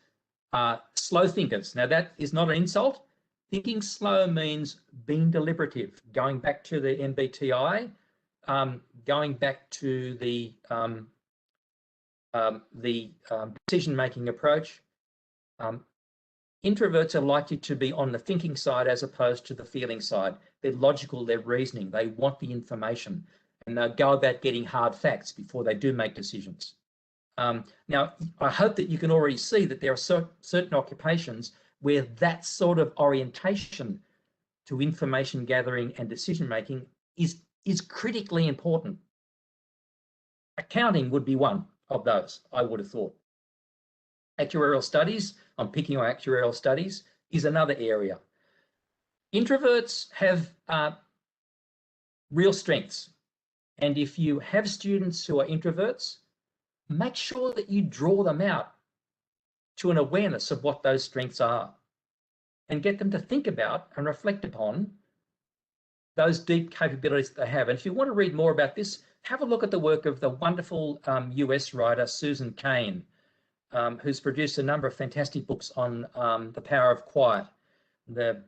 slow thinkers. Now, that is not an insult. Thinking slow means being deliberative, going back to the MBTI, going back to the decision-making approach. Introverts are likely to be on the thinking side as opposed to the feeling side. They're logical, they're reasoning, they want the information, and they'll go about getting hard facts before they do make decisions. Now, I hope that you can already see that there are certain occupations where that sort of orientation to information gathering and decision making is critically important. Accounting would be one of those, I would have thought. Actuarial studies, I'm picking on actuarial studies, is another area. Introverts have real strengths. And if you have students who are introverts, make sure that you draw them out to an awareness of what those strengths are and get them to think about and reflect upon those deep capabilities that they have. And if you want to read more about this, have a look at the work of the wonderful US writer, Susan Cain, who's produced a number of fantastic books on the power of quiet. The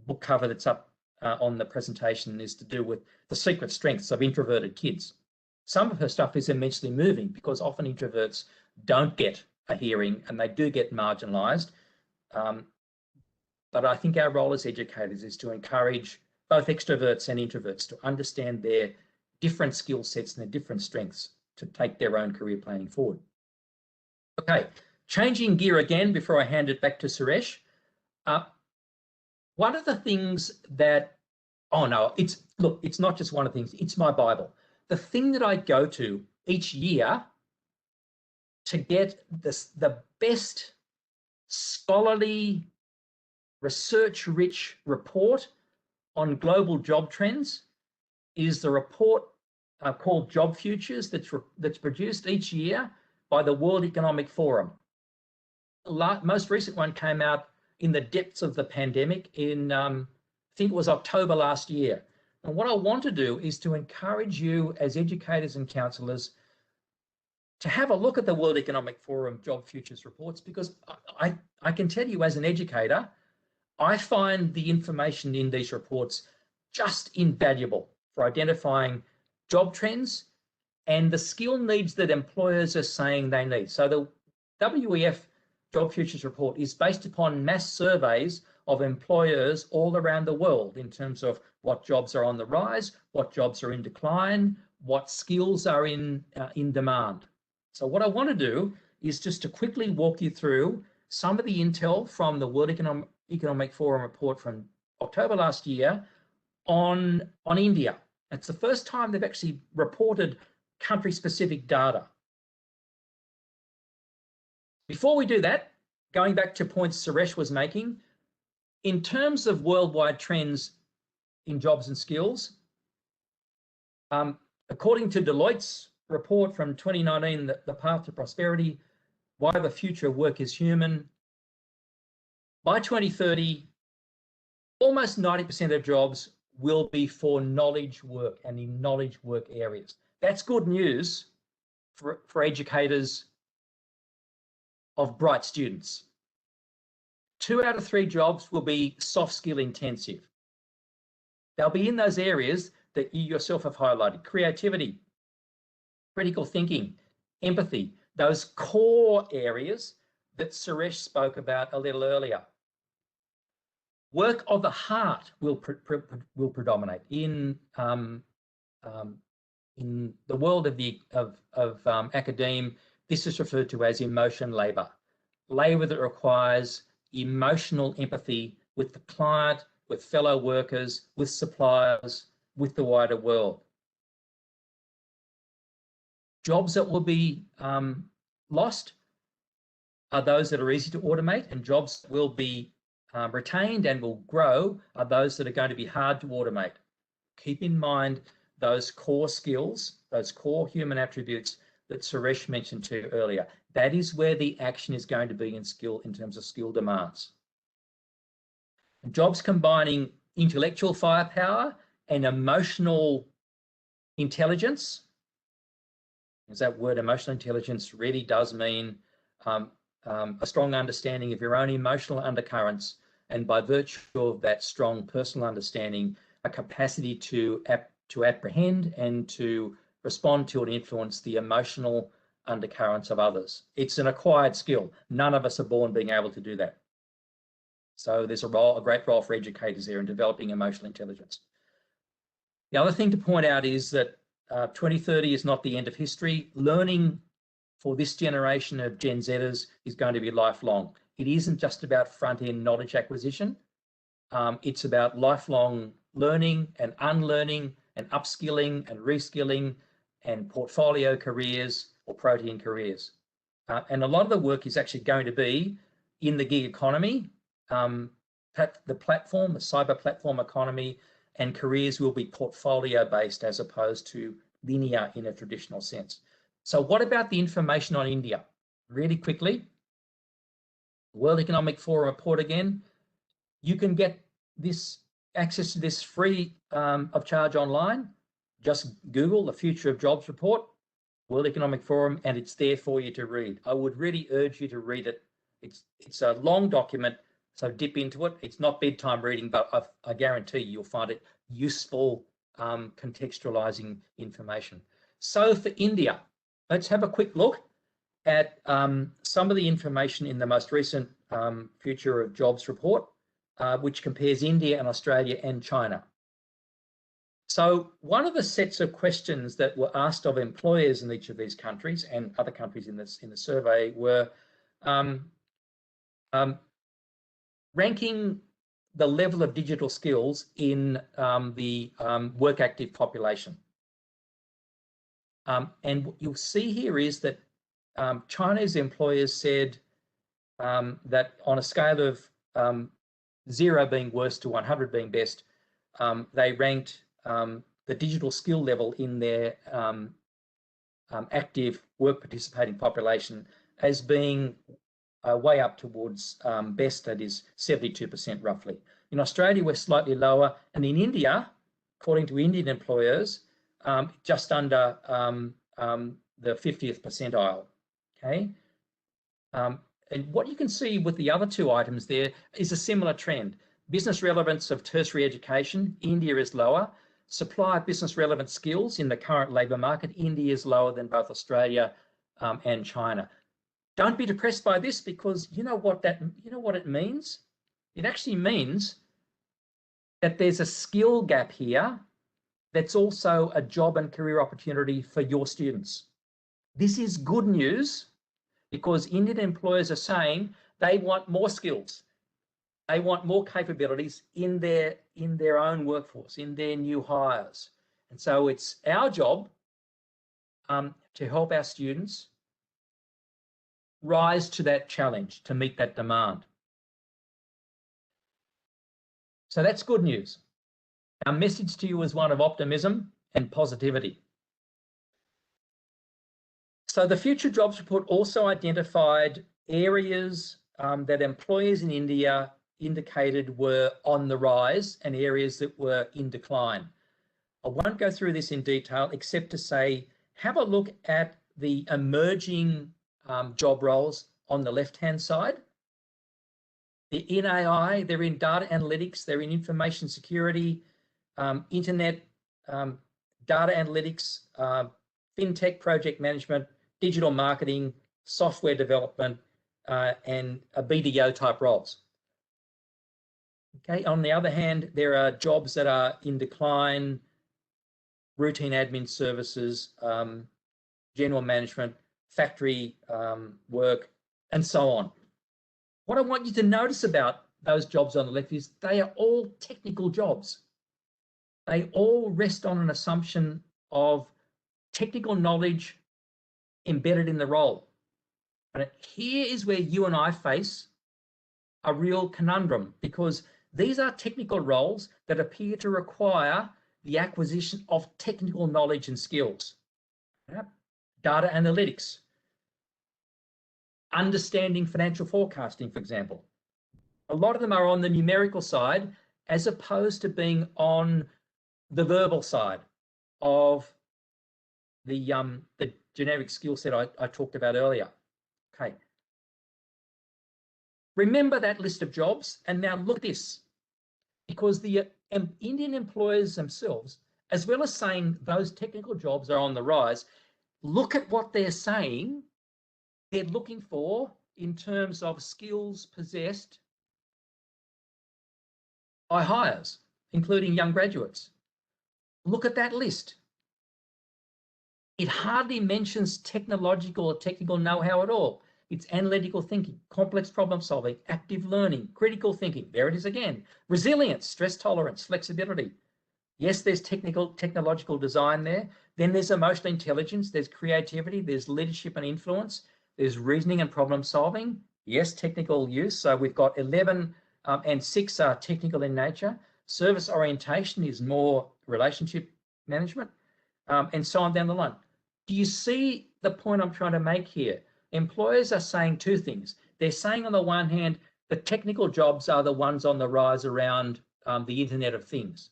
book cover that's up on the presentation is to do with the secret strengths of introverted kids. Some of her stuff is immensely moving because often introverts don't get a hearing and they do get marginalized. But I think our role as educators is to encourage both extroverts and introverts to understand their different skill sets and their different strengths to take their own career planning forward. Okay, changing gear again before I hand it back to Suresh. One of the things that, oh no, it's not just one of the things, it's my Bible. The thing that I go to each year to get the best scholarly, research-rich report on global job trends is the report called Job Futures that's produced each year by the World Economic Forum. The most recent one came out in the depths of the pandemic in, I think it was October last year. And what I want to do is to encourage you as educators and counsellors to have a look at the World Economic Forum Job Futures reports, because I can tell you as an educator, I find the information in these reports just invaluable for identifying job trends and the skill needs that employers are saying they need. So the WEF Job Futures report is based upon mass surveys of employers all around the world in terms of what jobs are on the rise, what jobs are in decline, what skills are in demand. So what I want to do is just to quickly walk you through some of the intel from the World Economic Forum report from October last year on India. It's the first time they've actually reported country-specific data. Before we do that, going back to points Suresh was making, in terms of worldwide trends in jobs and skills, according to Deloitte's report from 2019, The Path to Prosperity, Why the Future of Work is Human, by 2030, almost 90% of jobs will be for knowledge work and in knowledge work areas. That's good news for educators of bright students. 2 out of 3 jobs will be soft skill intensive. They'll be in those areas that you yourself have highlighted: creativity, critical thinking, empathy, those core areas that Suresh spoke about a little earlier. Work of the heart will predominate in the world of academe. This is referred to as emotion labor, labor that requires emotional empathy with the client, with fellow workers, with suppliers, with the wider world. Jobs that will be lost are those that are easy to automate, and jobs that will be retained and will grow are those that are going to be hard to automate. Keep in mind those core skills, those core human attributes that Suresh mentioned to earlier. That is where the action is going to be in terms of skill demands. Jobs combining intellectual firepower and emotional intelligence, because that word emotional intelligence really does mean a strong understanding of your own emotional undercurrents, and by virtue of that strong personal understanding, a capacity to apprehend and to respond to and influence the emotional undercurrents of others. It's an acquired skill. None of us are born being able to do that. So there's a great role for educators there in developing emotional intelligence. The other thing to point out is that 2030 is not the end of history. Learning for this generation of Gen Zers is going to be lifelong. It isn't just about front-end knowledge acquisition. It's about lifelong learning and unlearning and upskilling and reskilling and portfolio careers or protein careers. And a lot of the work is actually going to be in the gig economy, the platform, the cyber platform economy, and careers will be portfolio based as opposed to linear in a traditional sense. So what about the information on India? Really quickly, World Economic Forum report again. You can get this access to this free of charge online. Just Google the Future of Jobs report, World Economic Forum, and it's there for you to read. I would really urge you to read it. It's a long document, so dip into it. It's not bedtime reading, but I guarantee you'll find it useful, contextualizing information. So for India, let's have a quick look at some of the information in the most recent Future of Jobs report, which compares India and Australia and China. So one of the sets of questions that were asked of employers in each of these countries and other countries in the survey were ranking the level of digital skills in the work active population. And what you'll see here is that Chinese employers said that on a scale of 0 being worst to 100 being best, they ranked the digital skill level in their active work participating population as being way up towards best, that is 72% roughly. In Australia, we're slightly lower, and in India, according to Indian employers, just under the 50th percentile, okay? And what you can see with the other two items there is a similar trend. Business relevance of tertiary education, India is lower. Supply of business relevant skills in the current labour market, India is lower than both Australia and China. Don't be depressed by this, because you know what it means. It actually means that there's a skill gap here that's also a job and career opportunity for your students. This is good news because Indian employers are saying they want more skills. They want more capabilities in their own workforce, in their new hires. And so it's our job to help our students rise to that challenge, to meet that demand. So that's good news. Our message to you is one of optimism and positivity. So the Future Jobs Report also identified areas that employers in India indicated were on the rise and areas that were in decline. I won't go through this in detail except to say, have a look at the emerging job roles on the left-hand side. They're in AI, they're in data analytics, they're in information security, internet, data analytics, fintech project management, digital marketing, software development, and BDO type roles. Okay, on the other hand, there are jobs that are in decline, routine admin services, general management, factory work, and so on. What I want you to notice about those jobs on the left is they are all technical jobs. They all rest on an assumption of technical knowledge embedded in the role. And here is where you and I face a real conundrum, because these are technical roles that appear to require the acquisition of technical knowledge and skills. Data analytics, understanding financial forecasting, for example. A lot of them are on the numerical side as opposed to being on the verbal side of the generic skill set I talked about earlier. Okay. Remember that list of jobs, and now look at this, because the Indian employers themselves, as well as saying those technical jobs are on the rise, look at what they're saying they're looking for in terms of skills possessed by hires, including young graduates. Look at that list. It hardly mentions technological or technical know-how at all. It's analytical thinking, complex problem solving, active learning, critical thinking. There it is again. Resilience, stress tolerance, flexibility. Yes, there's technological design there. Then there's emotional intelligence, there's creativity, there's leadership and influence, there's reasoning and problem solving. Yes, technical use. So we've got 11 and 6 are technical in nature. Service orientation is more relationship management, and so on down the line. Do you see the point I'm trying to make here? Employers are saying two things. They're saying on the one hand, the technical jobs are the ones on the rise around the Internet of Things,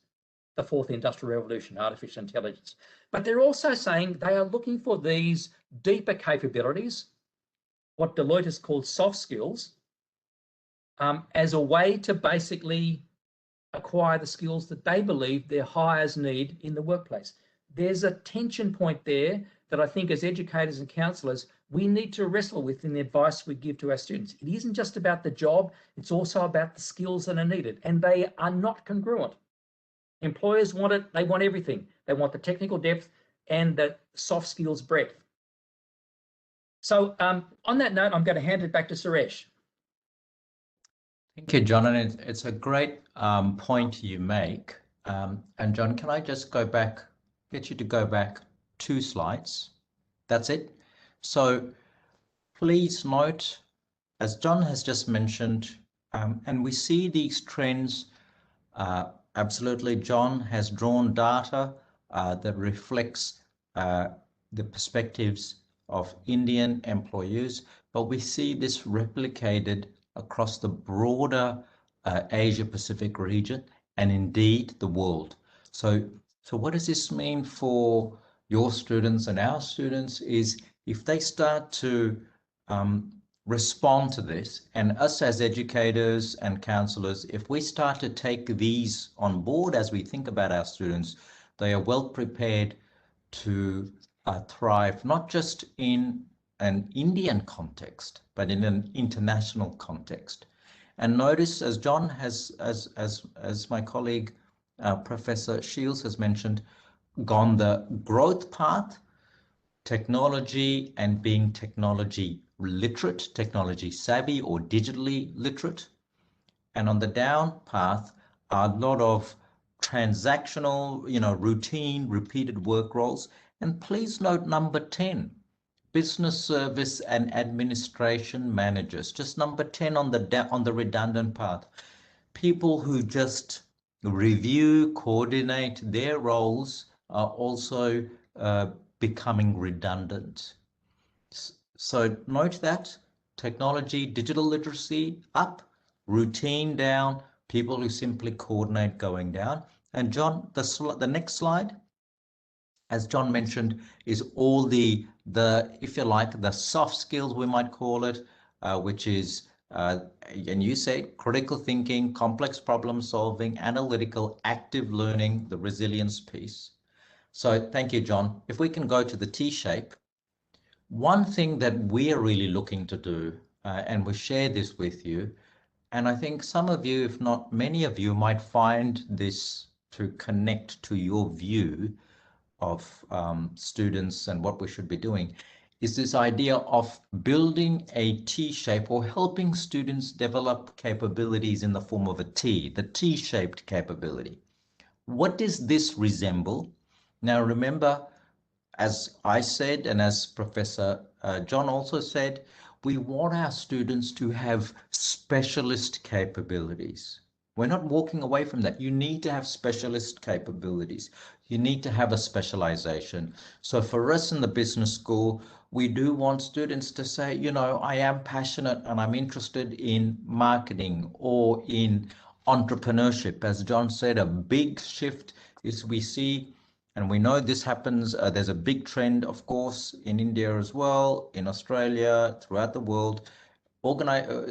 the fourth industrial revolution, artificial intelligence. But they're also saying they are looking for these deeper capabilities, what Deloitte has called soft skills, as a way to basically acquire the skills that they believe their hires need in the workplace. There's a tension point there that I think as educators and counsellors, we need to wrestle with in the advice we give to our students. It isn't just about the job, it's also about the skills that are needed, and they are not congruent. Employers want it, they want everything. They want the technical depth and the soft skills breadth. So on that note, I'm going to hand it back to Suresh. Thank you, John, and it's a great point you make. And John, can I just get you to go back 2 slides? That's it. So please note, as John has just mentioned, and we see these trends, absolutely, John has drawn data that reflects the perspectives of Indian employers, but we see this replicated across the broader Asia Pacific region and indeed the world. So what does this mean for your students and our students is if they start to respond to this, and us as educators and counselors, if we start to take these on board as we think about our students, they are well prepared to thrive, not just in an Indian context, but in an international context. And notice, as John has, as my colleague, Professor Shields has mentioned, gone the growth path, technology and being technology literate, technology savvy or digitally literate. And on the down path are a lot of transactional, routine, repeated work roles. And please note number 10, business service and administration managers. Just number 10 on the redundant path. People who just review, coordinate their roles are also becoming redundant. So note that technology, digital literacy up, routine down, people who simply coordinate going down. And John, the next slide, as John mentioned, is all the if you like, the soft skills, we might call it, which is, and you say critical thinking, complex problem solving, analytical, active learning, the resilience piece. So thank you, John. If we can go to the T shape, one thing that we're really looking to do, and we share this with you, and I think some of you, if not many of you, might find this to connect to your view of students and what we should be doing, is this idea of building a T shape or helping students develop capabilities in the form of a T, the T-shaped capability. What does this resemble? Now, remember, as I said, and as Professor John also said, we want our students to have specialist capabilities. We're not walking away from that. You need to have specialist capabilities. You need to have a specialization. So for us in the business school, we do want students to say, I am passionate and I'm interested in marketing or in entrepreneurship. As John said, a big shift is we see, and we know this happens, there's a big trend, of course, in India as well, in Australia, throughout the world,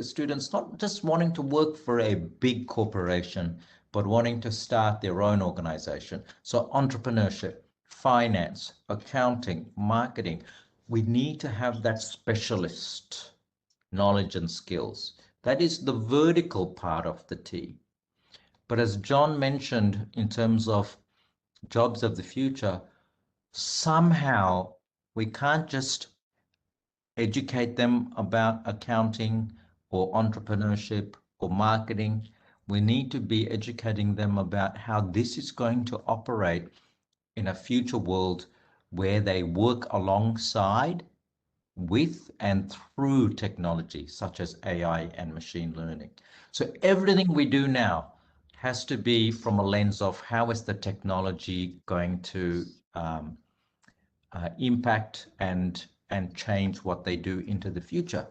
students not just wanting to work for a big corporation, but wanting to start their own organization. So entrepreneurship, finance, accounting, marketing, we need to have that specialist knowledge and skills. That is the vertical part of the T. But as John mentioned, in terms of jobs of the future, somehow we can't just educate them about accounting or entrepreneurship or marketing. We need to be educating them about how this is going to operate in a future world where they work alongside, with, and through technology such as AI and machine learning. So everything we do now has to be from a lens of how is the technology going to impact and change what they do into the future.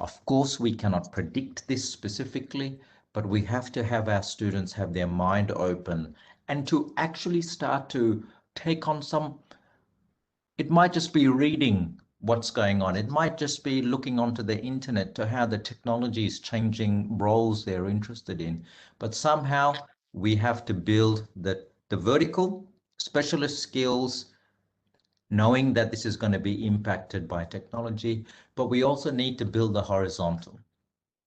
Of course, we cannot predict this specifically, but we have to have our students have their mind open and to actually start to take on some, it might just be reading what's going on. It might just be looking onto the internet to how the technology is changing roles they're interested in. But somehow we have to build the vertical specialist skills, knowing that this is going to be impacted by technology, but we also need to build the horizontal,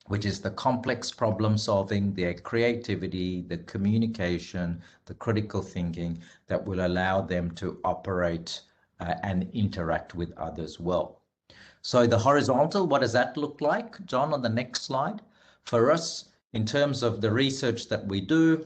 which is the complex problem solving, the creativity, the communication, the critical thinking that will allow them to operate and interact with others well. So the horizontal, what does that look like? John, on the next slide. For us, in terms of the research that we do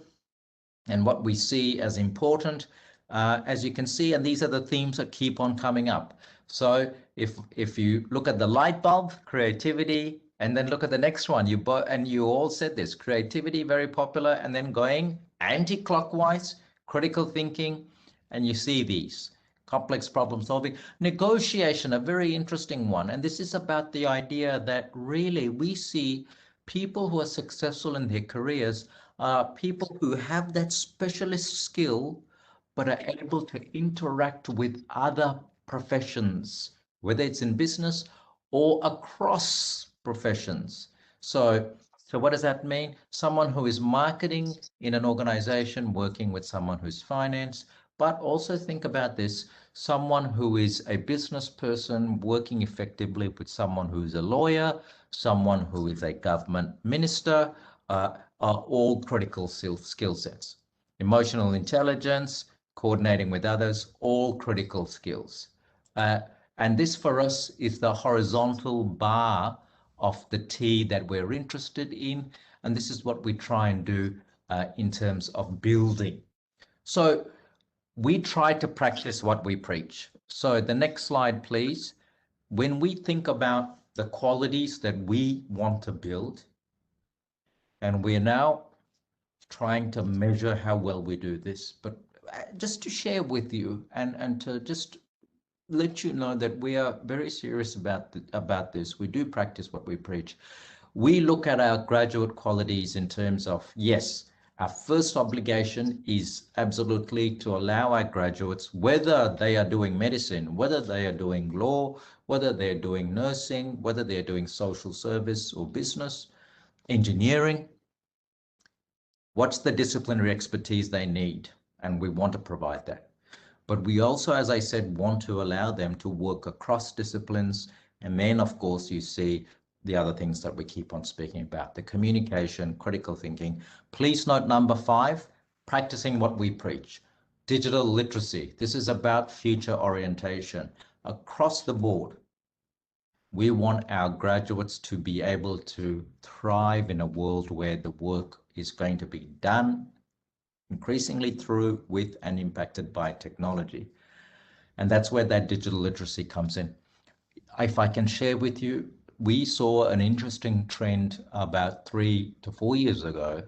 and what we see as important, as you can see, and these are the themes that keep on coming up. So if you look at the light bulb, creativity, and then look at the next one, you all said this, creativity, very popular, and then going anti-clockwise, critical thinking, and you see these. Complex problem solving. Negotiation, a very interesting one. And this is about the idea that really we see people who are successful in their careers are people who have that specialist skill, but are able to interact with other professions, whether it's in business or across professions. So what does that mean? Someone who is marketing in an organization working with someone who's finance, but also think about this, someone who is a business person working effectively with someone who's a lawyer, someone who is a government minister, are all critical skill sets. Emotional intelligence, coordinating with others, all critical skills. And this for us is the horizontal bar of the T that we're interested in. And this is what we try and do in terms of building. So we try to practice what we preach. So the next slide, please. When we think about the qualities that we want to build, and we're now trying to measure how well we do this, but just to share with you and to just let you know that we are very serious about this. We do practice what we preach. We look at our graduate qualities in terms of, yes, our first obligation is absolutely to allow our graduates, whether they are doing medicine, whether they are doing law, whether they're doing nursing, whether they're doing social service or business, engineering, what's the disciplinary expertise they need? And we want to provide that. But we also, as I said, want to allow them to work across disciplines. And then, of course, you see the other things that we keep on speaking about, the communication, critical thinking. Please note number 5, practicing what we preach. Digital literacy. This is about future orientation. Across the board, we want our graduates to be able to thrive in a world where the work is going to be done increasingly through, with, and impacted by technology. And that's where that digital literacy comes in. If I can share with you, we saw an interesting trend about 3 to 4 years ago,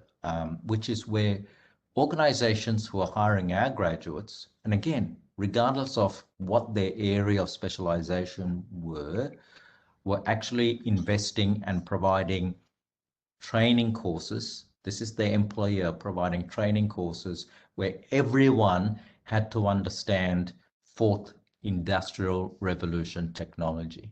which is where organizations who are hiring our graduates, and again, regardless of what their area of specialization were actually investing and providing training courses. This is the employer providing training courses where everyone had to understand fourth industrial revolution technology.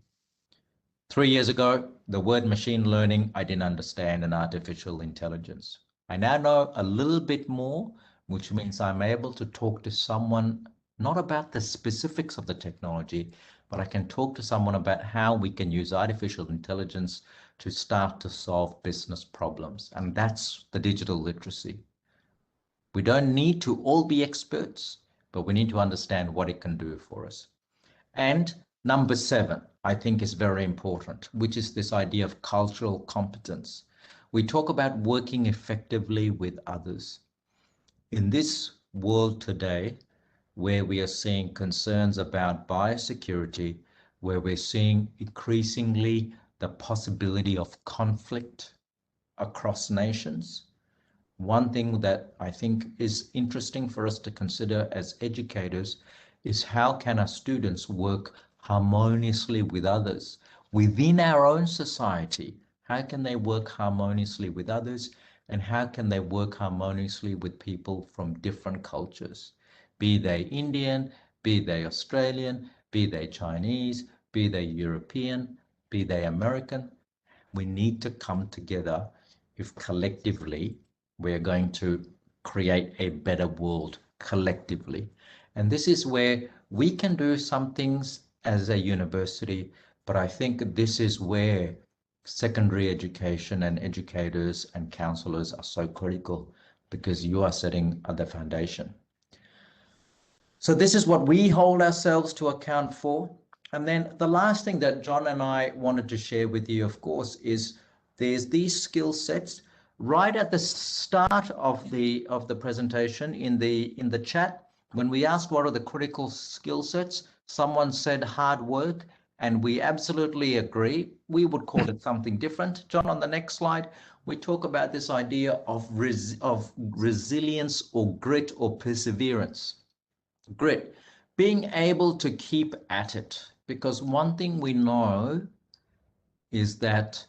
3 years ago, the word machine learning, I didn't understand, and artificial intelligence. I now know a little bit more, which means I'm able to talk to someone not about the specifics of the technology, but I can talk to someone about how we can use artificial intelligence to start to solve business problems. And that's the digital literacy. We don't need to all be experts, but we need to understand what it can do for us. And number 7, I think is very important, which is this idea of cultural competence. We talk about working effectively with others. In this world today, where we are seeing concerns about biosecurity, where we're seeing increasingly the possibility of conflict across nations, one thing that I think is interesting for us to consider as educators is how can our students work harmoniously with others within our own society? How can they work harmoniously with others, and how can they work harmoniously with people from different cultures, be they Indian, be they Australian, be they Chinese, be they European, be they American? We need to come together if collectively we're going to create a better world collectively. And this is where we can do some things as a university, but I think this is where secondary education and educators and counselors are so critical, because you are setting the foundation. So this is what we hold ourselves to account for. And then the last thing that John and I wanted to share with you, of course, is there's these skill sets right at the start of the presentation in the chat. When we asked what are the critical skill sets, someone said hard work, and we absolutely agree. We would call it something different. John, on the next slide, we talk about this idea of resilience or grit or perseverance. Grit, being able to keep at it, because one thing we know is that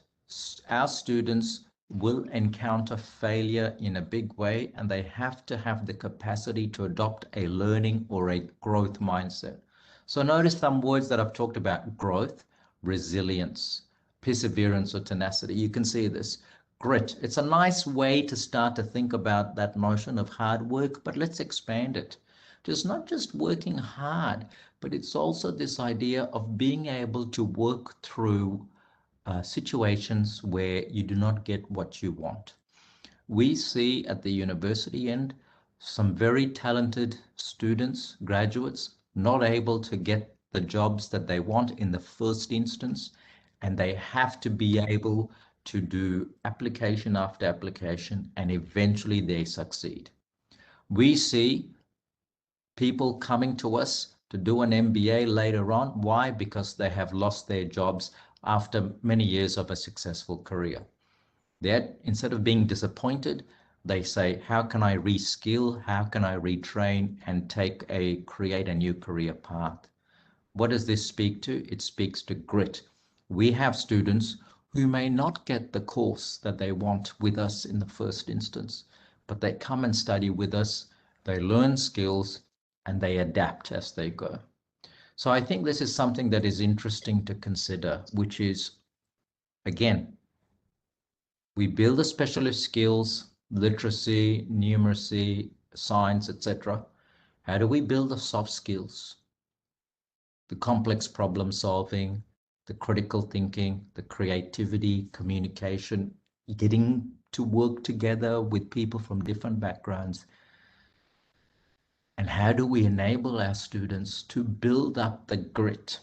our students will encounter failure in a big way, and they have to have the capacity to adopt a learning or a growth mindset. So notice some words that I've talked about: growth, resilience, perseverance or tenacity. You can see this. Grit, it's a nice way to start to think about that notion of hard work, but let's expand it. Just not just working hard, but it's also this idea of being able to work through situations where you do not get what you want. We see at the university end some very talented students, graduates, not able to get the jobs that they want in the first instance, and they have to be able to do application after application, and eventually they succeed. We see people coming to us to do an MBA later on. Why? Because they have lost their jobs after many years of a successful career. That instead of being disappointed, they say, how can I reskill? How can I retrain and create a new career path? What does this speak to? It speaks to grit. We have students who may not get the course that they want with us in the first instance, but they come and study with us, they learn skills, and they adapt as they go. So I think this is something that is interesting to consider, which is, again, we build the specialist skills, literacy, numeracy, science, etc. How do we build the soft skills? The complex problem solving, the critical thinking, the creativity, communication, getting to work together with people from different backgrounds. And how do we enable our students to build up the grit?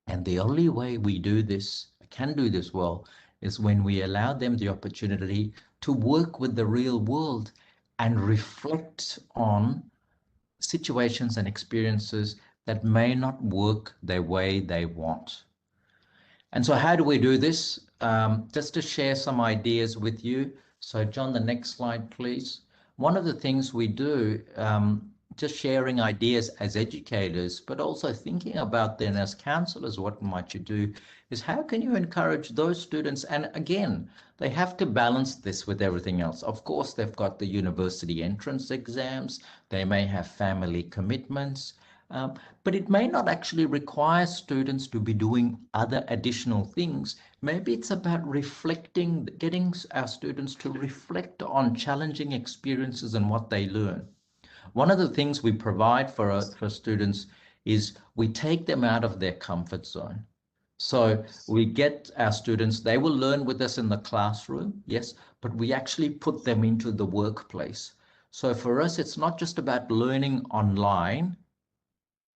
And the only way we do this, can do this well, is when we allow them the opportunity to work with the real world and reflect on situations and experiences that may not work the way they want. And so how do we do this? Just to share some ideas with you. So John, the next slide, please. One of the things we do, just sharing ideas as educators, but also thinking about then as counselors, what might you do, is how can you encourage those students? And again, they have to balance this with everything else. Of course, they've got the university entrance exams, they may have family commitments, but it may not actually require students to be doing other additional things. Maybe it's about reflecting, getting our students to reflect on challenging experiences and what they learn. One of the things we provide for students is we take them out of their comfort zone. So we get our students, they will learn with us in the classroom, yes, but we actually put them into the workplace. So for us, it's not just about learning online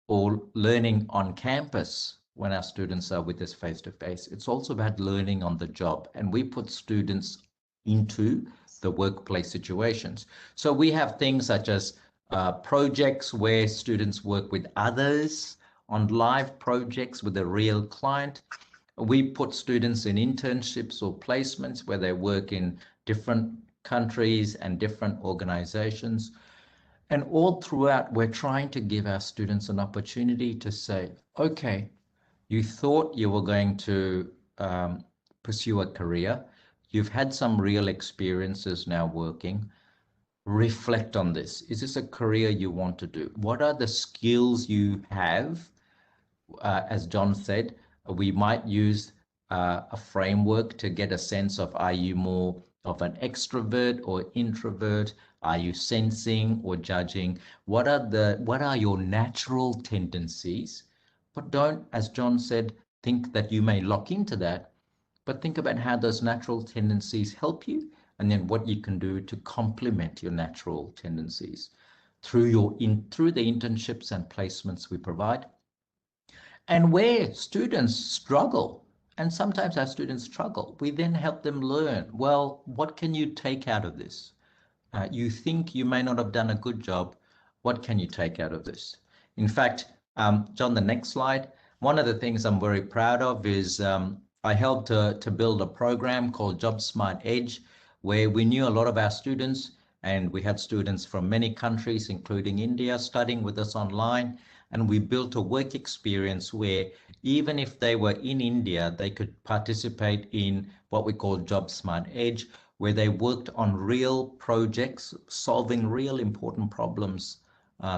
or learning on campus when our students are with us face-to-face. It's also about learning on the job, and we put students into the workplace situations. So we have things such as projects where students work with others on live projects with a real client. We put students in internships or placements where they work in different countries and different organizations. And all throughout, we're trying to give our students an opportunity to say, okay, you thought you were going to pursue a career. You've had some real experiences now working. Reflect on this. Is this a career you want to do? What are the skills you have? As John said, we might use a framework to get a sense of, are you more of an extrovert or introvert? Are you sensing or judging? What are your natural tendencies? But don't, as John said, think that you may lock into that, but think about how those natural tendencies help you, and then what you can do to complement your natural tendencies through the internships and placements we provide. And where students struggle, and sometimes our students struggle, we then help them learn, well, what can you take out of this? You think you may not have done a good job. What can you take out of this? In fact, John, the next slide, one of the things I'm very proud of is I helped to build a program called Job Smart Edge, where we knew a lot of our students, and we had students from many countries, including India, studying with us online. And we built a work experience where even if they were in India, they could participate in what we call Job Smart Edge, where they worked on real projects, solving real important problems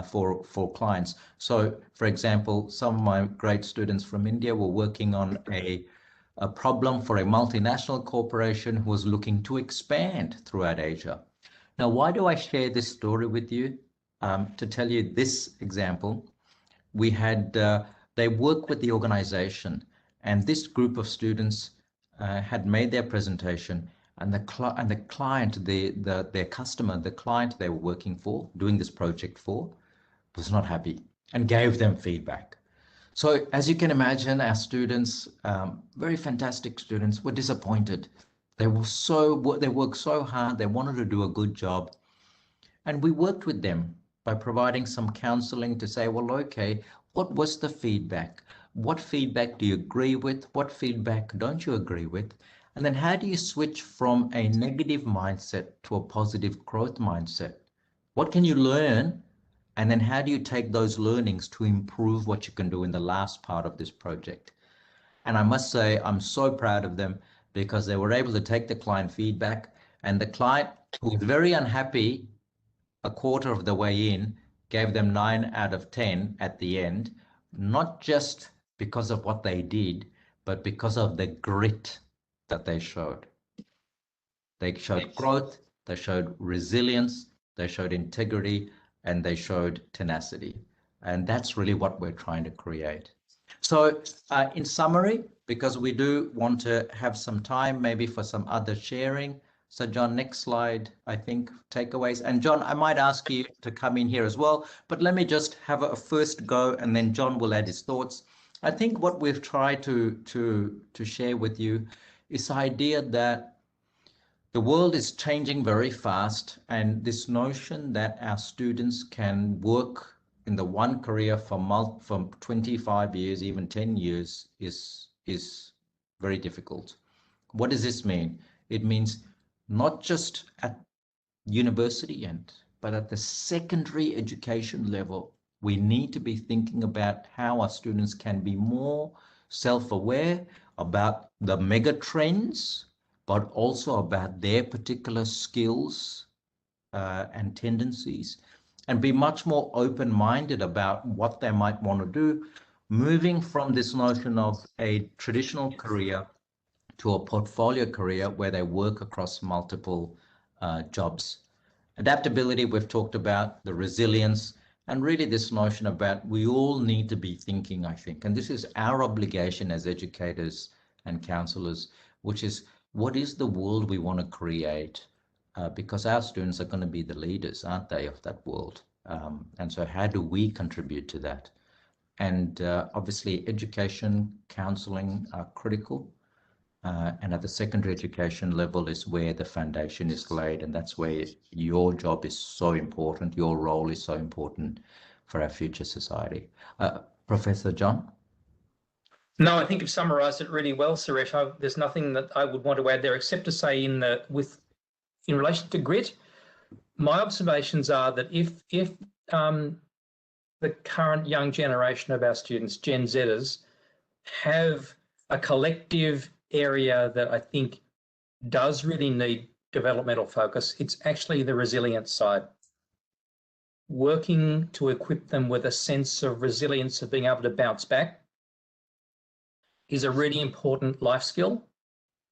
for clients. So, for example, some of my great students from India were working on a problem for a multinational corporation who was looking to expand throughout Asia. Now, why do I share this story with you? to tell you this example. We had, they work with the organization, and this group of students had made their presentation, and the client, their customer, the client they were working for, doing this project for, was not happy and gave them feedback. So as you can imagine, our students, very fantastic students, were disappointed. They worked so hard, they wanted to do a good job. And we worked with them by providing some counseling to say, well, okay, what was the feedback? What feedback do you agree with? What feedback don't you agree with? And then how do you switch from a negative mindset to a positive growth mindset? What can you learn? And then how do you take those learnings to improve what you can do in the last part of this project? And I must say, I'm so proud of them because they were able to take the client feedback, and the client, who was very unhappy a quarter of the way in, gave them 9 out of 10 at the end, not just because of what they did, but because of the grit that they showed. They showed growth, they showed resilience, they showed integrity, and they showed tenacity. And that's really what we're trying to create. So in summary, because we do want to have some time maybe for some other sharing. So John, next slide, I think, takeaways. And John, I might ask you to come in here as well, but let me just have a first go, and then John will add his thoughts. I think what we've tried to share with you is the idea that the world is changing very fast, and this notion that our students can work in the one career from 25 years, even 10 years, is very difficult. What does this mean? It means not just at university end, but at the secondary education level, we need to be thinking about how our students can be more self-aware about the mega trends, but also about their particular skills and tendencies, and be much more open-minded about what they might want to do, moving from this notion of a traditional career to a portfolio career where they work across multiple jobs. Adaptability, we've talked about, the resilience, and really this notion about we all need to be thinking, I think, and this is our obligation as educators and counselors, which is what is the world we want to create? Because our students are going to be the leaders, aren't they, of that world? And so how do we contribute to that? And obviously education, counseling are critical. And at the secondary education level is where the foundation is laid, and that's where your job is so important, your role is so important for our future society. Professor John? No, I think you've summarised it really well, Suresh. There's nothing that I would want to add there except to say in relation to grit, my observations are that if the current young generation of our students, Gen Zers, have a collective area that I think does really need developmental focus, it's actually the resilience side. Working to equip them with a sense of resilience, of being able to bounce back, is a really important life skill.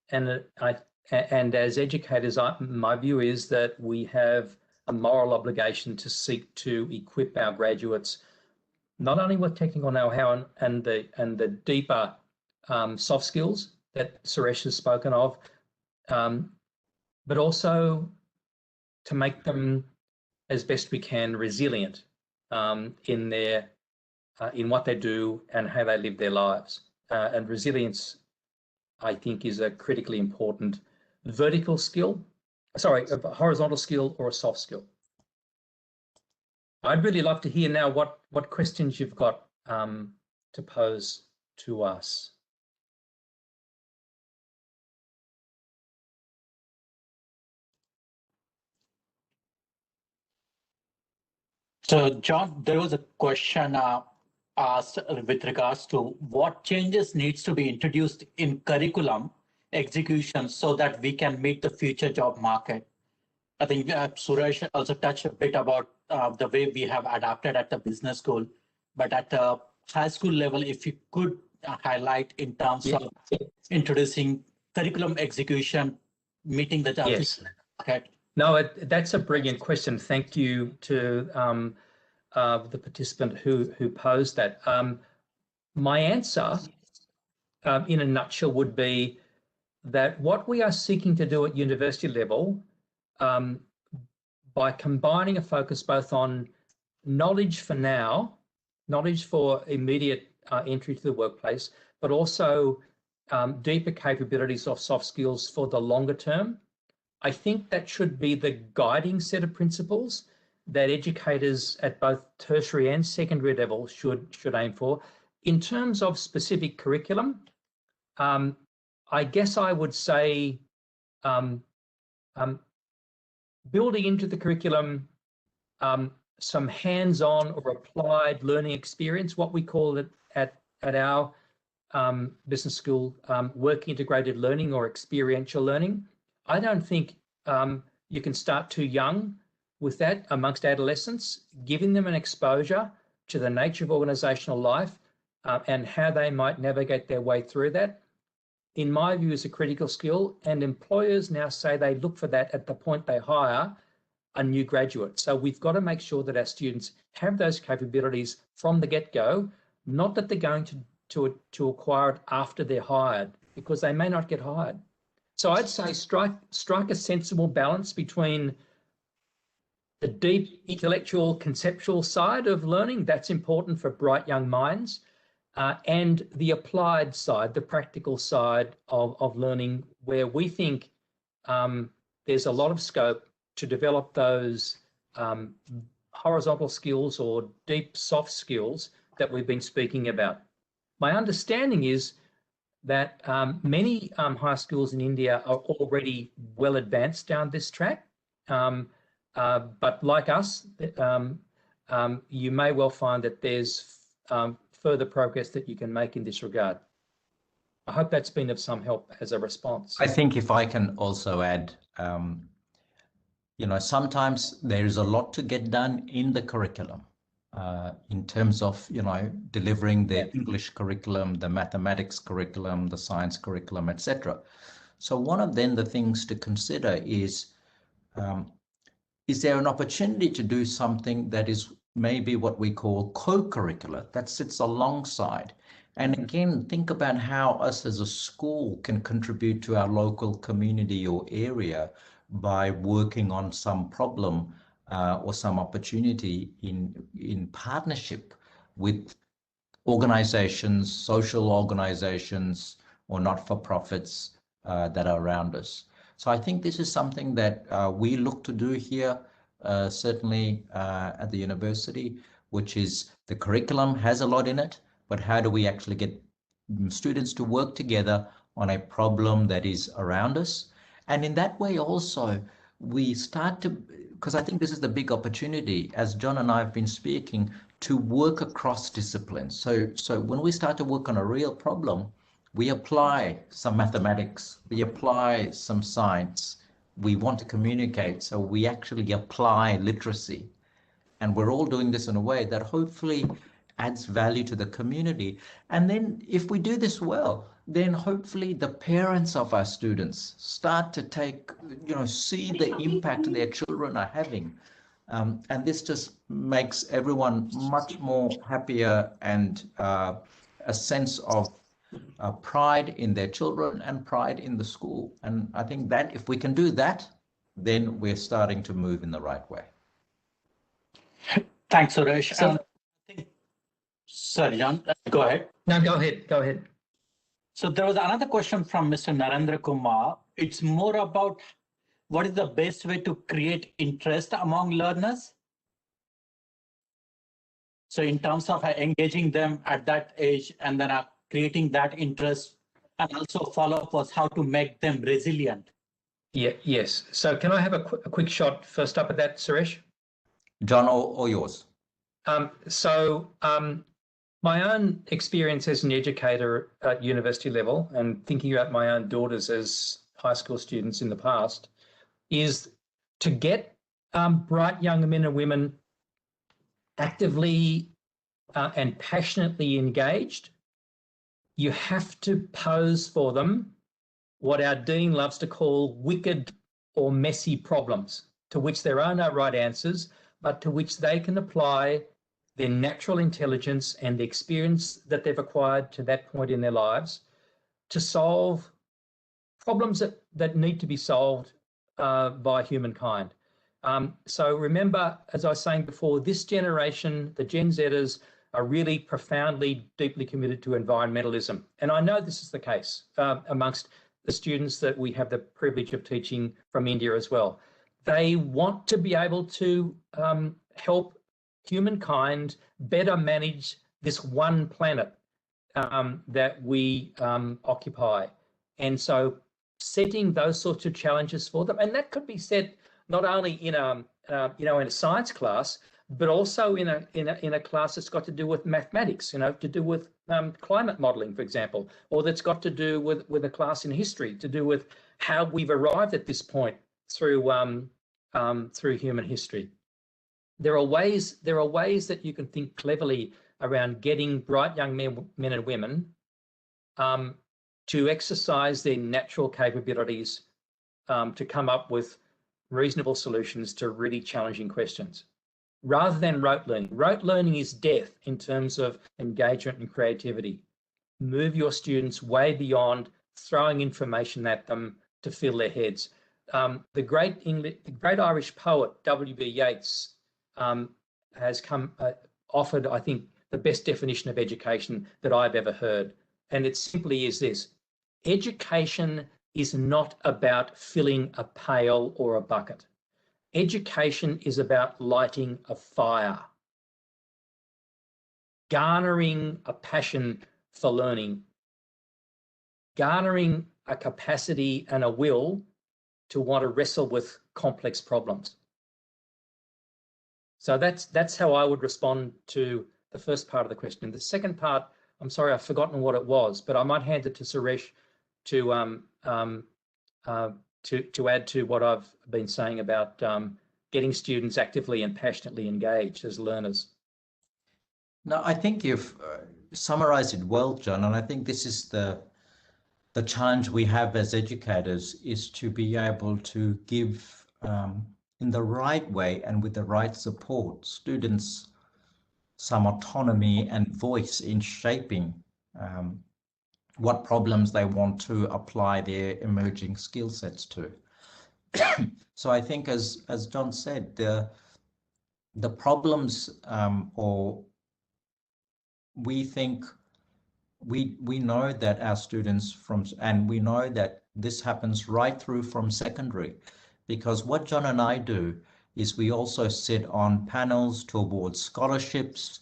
And as educators, my view is that we have a moral obligation to seek to equip our graduates not only with technical know-how and the deeper soft skills that Suresh has spoken of, but also to make them as best we can resilient in what they do and how they live their lives. And resilience, I think, is a critically important horizontal skill or a soft skill. I'd really love to hear now what questions you've got to pose to us. So, John, there was a question asked with regards to what changes needs to be introduced in curriculum execution so that we can meet the future job market. I think Suresh also touched a bit about the way we have adapted at the business school, but at the high school level, if you could highlight in terms of introducing curriculum execution, meeting the job market, No, that's a brilliant question. Thank you to the participant who posed that. My answer, in a nutshell, would be that what we are seeking to do at university level, by combining a focus both on knowledge for now, knowledge for immediate entry to the workplace, but also deeper capabilities of soft skills for the longer term. I think that should be the guiding set of principles that educators at both tertiary and secondary level should aim for. In terms of specific curriculum, I guess I would say building into the curriculum some hands-on or applied learning experience, what we call it at our business school, work integrated learning or experiential learning. I don't think you can start too young with that amongst adolescents, giving them an exposure to the nature of organizational life and how they might navigate their way through that, in my view, is a critical skill. And employers now say they look for that at the point they hire a new graduate. So we've got to make sure that our students have those capabilities from the get-go, not that they're going to acquire it after they're hired, because they may not get hired. So I'd say strike a sensible balance between the deep intellectual conceptual side of learning, that's important for bright young minds, and the applied side, the practical side of learning, where we think there's a lot of scope to develop those horizontal skills or deep soft skills that we've been speaking about. My understanding is that many high schools in India are already well advanced down this track. But like us, you may well find that there's further progress that you can make in this regard. I hope that's been of some help as a response. I think if I can also add, sometimes there is a lot to get done in the curriculum in terms of, delivering the English curriculum, the mathematics curriculum, the science curriculum, etc. So one of then the things to consider is there an opportunity to do something that is maybe what we call co-curricular, that sits alongside? And again, think about how us as a school can contribute to our local community or area by working on some problem or some opportunity in partnership with organizations, social organizations, or not-for-profits that are around us. So I think this is something that we look to do here, certainly at the university, which is the curriculum has a lot in it, but how do we actually get students to work together on a problem that is around us? And in that way also, we start to, because I think this is the big opportunity, as John and I have been speaking, to work across disciplines. So when we start to work on a real problem, we apply some mathematics, we apply some science, we want to communicate, so we actually apply literacy. And we're all doing this in a way that hopefully adds value to the community. And then if we do this well, then hopefully the parents of our students start to see the impact their children are having. And this just makes everyone much more happier and a sense of pride in their children and pride in the school. And I think that if we can do that, then we're starting to move in the right way. Thanks, Suresh. Sorry, John, go ahead. No, go ahead. So there was another question from Mr. Narendra Kumar. It's more about what is the best way to create interest among learners? So in terms of engaging them at that age and then creating that interest, and also follow-up was how to make them resilient. Yeah, yes. So can I have a quick shot first up at that, Suresh? John, or yours? My own experience as an educator at university level, and thinking about my own daughters as high school students in the past, is to get bright young men and women actively and passionately engaged. You have to pose for them what our dean loves to call wicked or messy problems to which there are no right answers, but to which they can apply their natural intelligence and the experience that they've acquired to that point in their lives to solve problems that need to be solved by humankind. So remember, as I was saying before, this generation, the Gen Zers, are really profoundly, deeply committed to environmentalism. And I know this is the case amongst the students that we have the privilege of teaching from India as well. They want to be able to help humankind better manage this one planet that we occupy. And so setting those sorts of challenges for them, and that could be set not only in a science class, but also in a class that's got to do with mathematics, to do with climate modeling, for example, or that's got to do with a class in history, to do with how we've arrived at this point through human history. There are ways that you can think cleverly around getting bright young men and women to exercise their natural capabilities to come up with reasonable solutions to really challenging questions, rather than rote learning. Rote learning is death in terms of engagement and creativity. Move your students way beyond throwing information at them to fill their heads. The great Irish poet W.B. Yeats has offered, I think, the best definition of education that I've ever heard. And it simply is this: education is not about filling a pail or a bucket. Education is about lighting a fire, garnering a passion for learning, garnering a capacity and a will to want to wrestle with complex problems. So that's how I would respond to the first part of the question. The second part, I'm sorry, I've forgotten what it was, but I might hand it to Suresh to add to what I've been saying about getting students actively and passionately engaged as learners. No, I think you've summarized it well, John, and I think this is the challenge we have as educators, is to be able to give in the right way and with the right support students some autonomy and voice in shaping what problems they want to apply their emerging skill sets to. So I think, as John said, the problems or we think we know that our students and we know that this happens right through from secondary, because what John and I do is we also sit on panels to award scholarships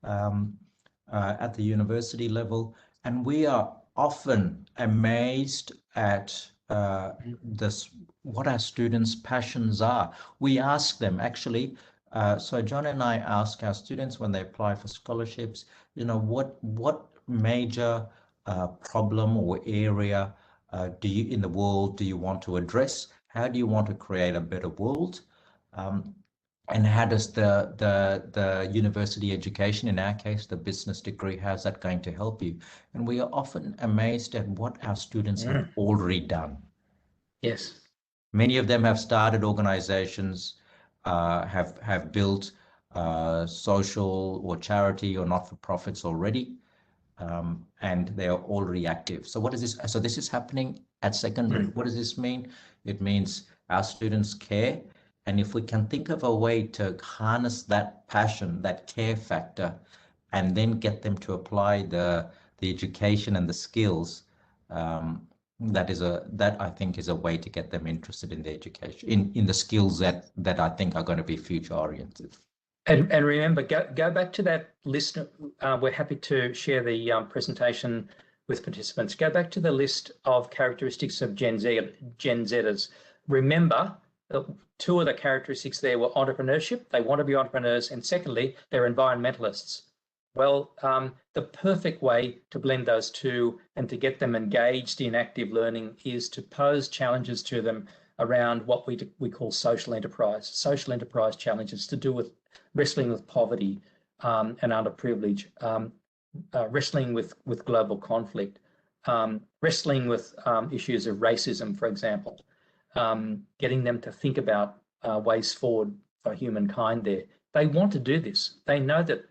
at the university level, and we are often amazed at what our students' passions are. We ask them actually, so John and I ask our students when they apply for scholarships, what major problem or area in the world do you want to address? How do you want to create a better world? And how does the university education, in our case, the business degree, how's that going to help you? And we are often amazed at what our students have already done. Yes. Many of them have started organizations, have built social or charity or not-for-profits already, and they are already active. So what is this? So this is happening at secondary. What does this mean? It means our students care. And if we can think of a way to harness that passion, that care factor, and then get them to apply the education and the skills, that I think is a way to get them interested in the education, in the skills that I think are going to be future oriented. And remember, go back to that list. We're happy to share the presentation with participants. Go back to the list of characteristics of Gen Zers. Remember, two of the characteristics there were entrepreneurship. They want to be entrepreneurs. And secondly, they're environmentalists. Well, the perfect way to blend those two and to get them engaged in active learning is to pose challenges to them around what we call social enterprise challenges to do with wrestling with poverty and underprivilege, wrestling with global conflict, wrestling with issues of racism, for example. getting them to think about ways forward for humankind there. They want to do this. They know that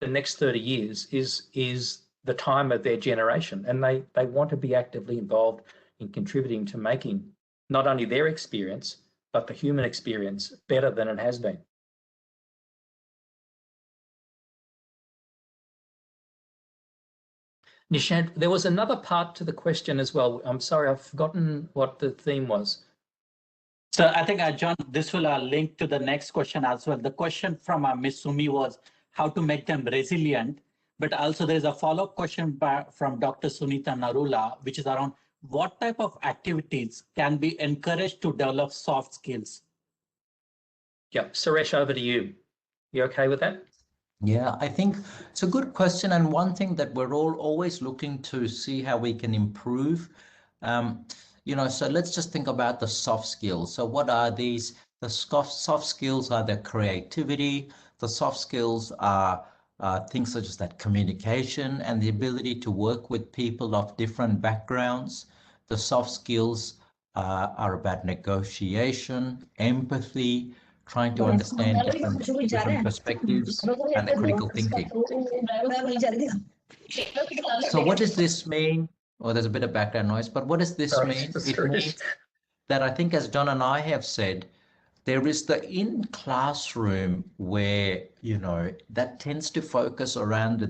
the next 30 years is the time of their generation, and they want to be actively involved in contributing to making not only their experience, but the human experience better than it has been. Nishant, there was another part to the question as well. I'm sorry, I've forgotten what the theme was. So I think, John, this will link to the next question as well. The question from Ms. Sumi was how to make them resilient, but also there's a follow-up question from Dr. Sunita Narula, which is around what type of activities can be encouraged to develop soft skills? Yeah, Suresh, over to you. You okay with that? Yeah, I think it's a good question, and one thing that we're all always looking to see how we can improve. So let's just think about the soft skills. So what are these? The soft skills are the creativity. The soft skills are things such as that communication and the ability to work with people of different backgrounds. The soft skills are about negotiation, empathy, trying to understand different perspectives, and the critical thinking. So what does this mean? Oh, there's a bit of background noise, but what does this mean? It means that I think, as John and I have said, there is the in-classroom where, that tends to focus around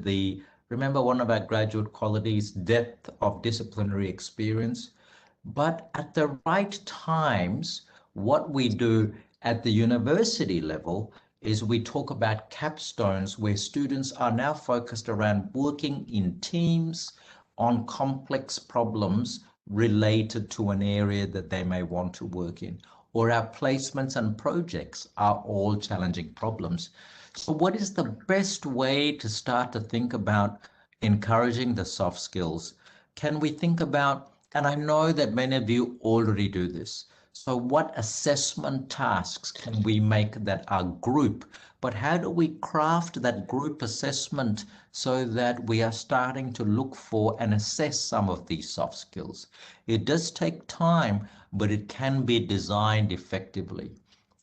remember one of our graduate qualities, depth of disciplinary experience. But at the right times, what we do at the university level is we talk about capstones where students are now focused around working in teams on complex problems related to an area that they may want to work in, or our placements and projects are all challenging problems. So what is the best way to start to think about encouraging the soft skills? Can we think about, and I know that many of you already do this, so what assessment tasks can we make that are group? But how do we craft that group assessment so that we are starting to look for and assess some of these soft skills? It does take time, but it can be designed effectively.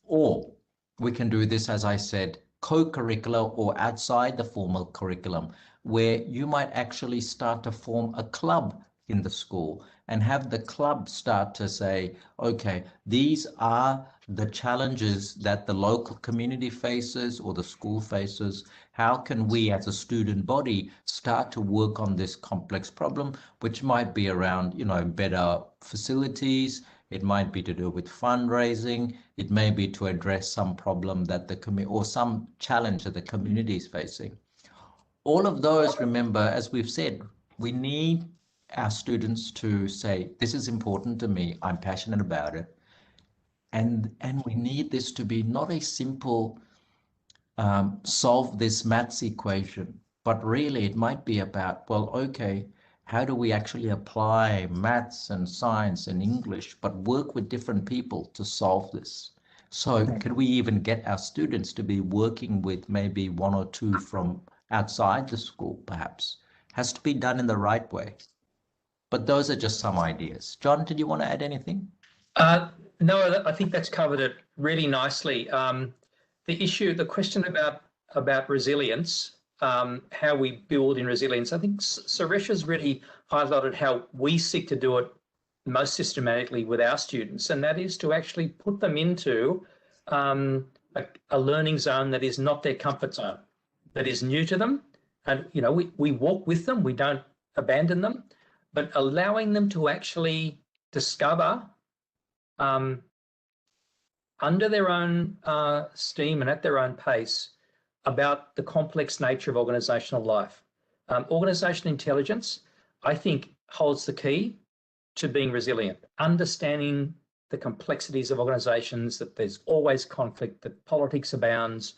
Or we can do this, as I said, co-curricular or outside the formal curriculum, where you might actually start to form a club in the school and have the club start to say, okay, these are the challenges that the local community faces or the school faces. How can we as a student body start to work on this complex problem, which might be around, better facilities. It might be to do with fundraising. It may be to address some problem that the community or some challenge that the community is facing. All of those, remember, as we've said, we need our students to say, this is important to me, I'm passionate about it. And we need this to be not a simple solve this maths equation, but really it might be about, well, okay, how do we actually apply maths and science and English, but work with different people to solve this? So can we even get our students to be working with maybe one or two from outside the school, perhaps? Has to be done in the right way. But those are just some ideas. John, did you want to add anything? No, I think that's covered it really nicely. The question about resilience, how we build in resilience, I think Suresh has really highlighted how we seek to do it most systematically with our students, and that is to actually put them into a learning zone that is not their comfort zone, that is new to them. And, we walk with them, we don't abandon them, but allowing them to actually discover under their own steam and at their own pace about the complex nature of organisational life. Organisational intelligence, I think, holds the key to being resilient, understanding the complexities of organisations, that there's always conflict, that politics abounds,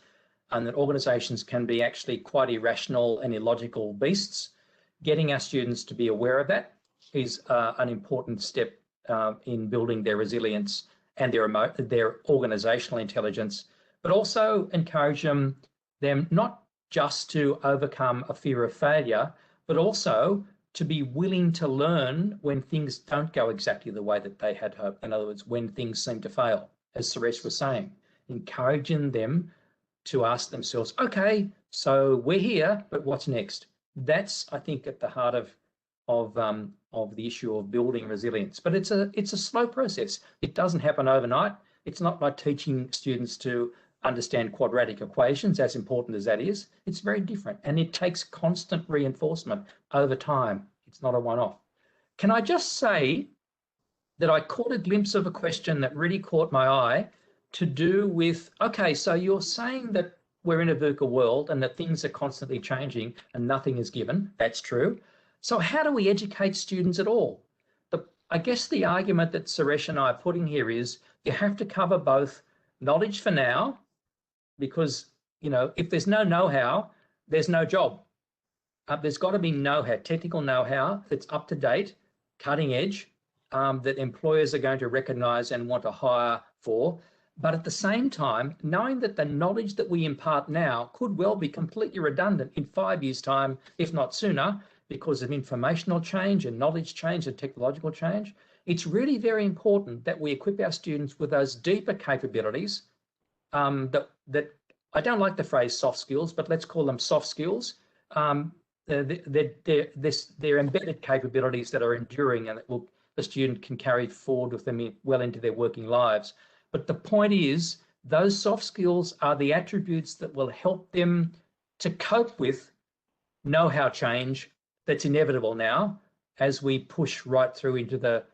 and that organisations can be actually quite irrational and illogical beasts. Getting our students to be aware of that is an important step in building their resilience and their organisational intelligence, but also encourage them not just to overcome a fear of failure, but also to be willing to learn when things don't go exactly the way that they had hoped. In other words, when things seem to fail, as Suresh was saying, encouraging them to ask themselves, okay, so we're here, but what's next? That's, I think, at the heart of the issue of building resilience. But it's a slow process. It doesn't happen overnight. It's not like teaching students to understand quadratic equations, as important as that is. It's very different, and it takes constant reinforcement over time. It's not a one-off. Can I just say that I caught a glimpse of a question that really caught my eye, to do with, okay, so you're saying that we're in a VUCA world and that things are constantly changing and nothing is given. That's true. So how do we educate students at all? I guess the argument that Suresh and I are putting here is you have to cover both knowledge for now, because, you know, if there's no know-how, there's no job. There's got to be know-how, technical know-how that's up to date, cutting edge, that employers are going to recognise and want to hire for. But at the same time, knowing that the knowledge that we impart now could well be completely redundant in 5 years' time, if not sooner, because of informational change and knowledge change and technological change. It's really very important that we equip our students with those deeper capabilities, that I don't like the phrase soft skills, but let's call them soft skills. They're embedded capabilities that are enduring and that the student can carry forward with them well into their working lives. But the point is, those soft skills are the attributes that will help them to cope with know-how change that's inevitable now as we push right through into the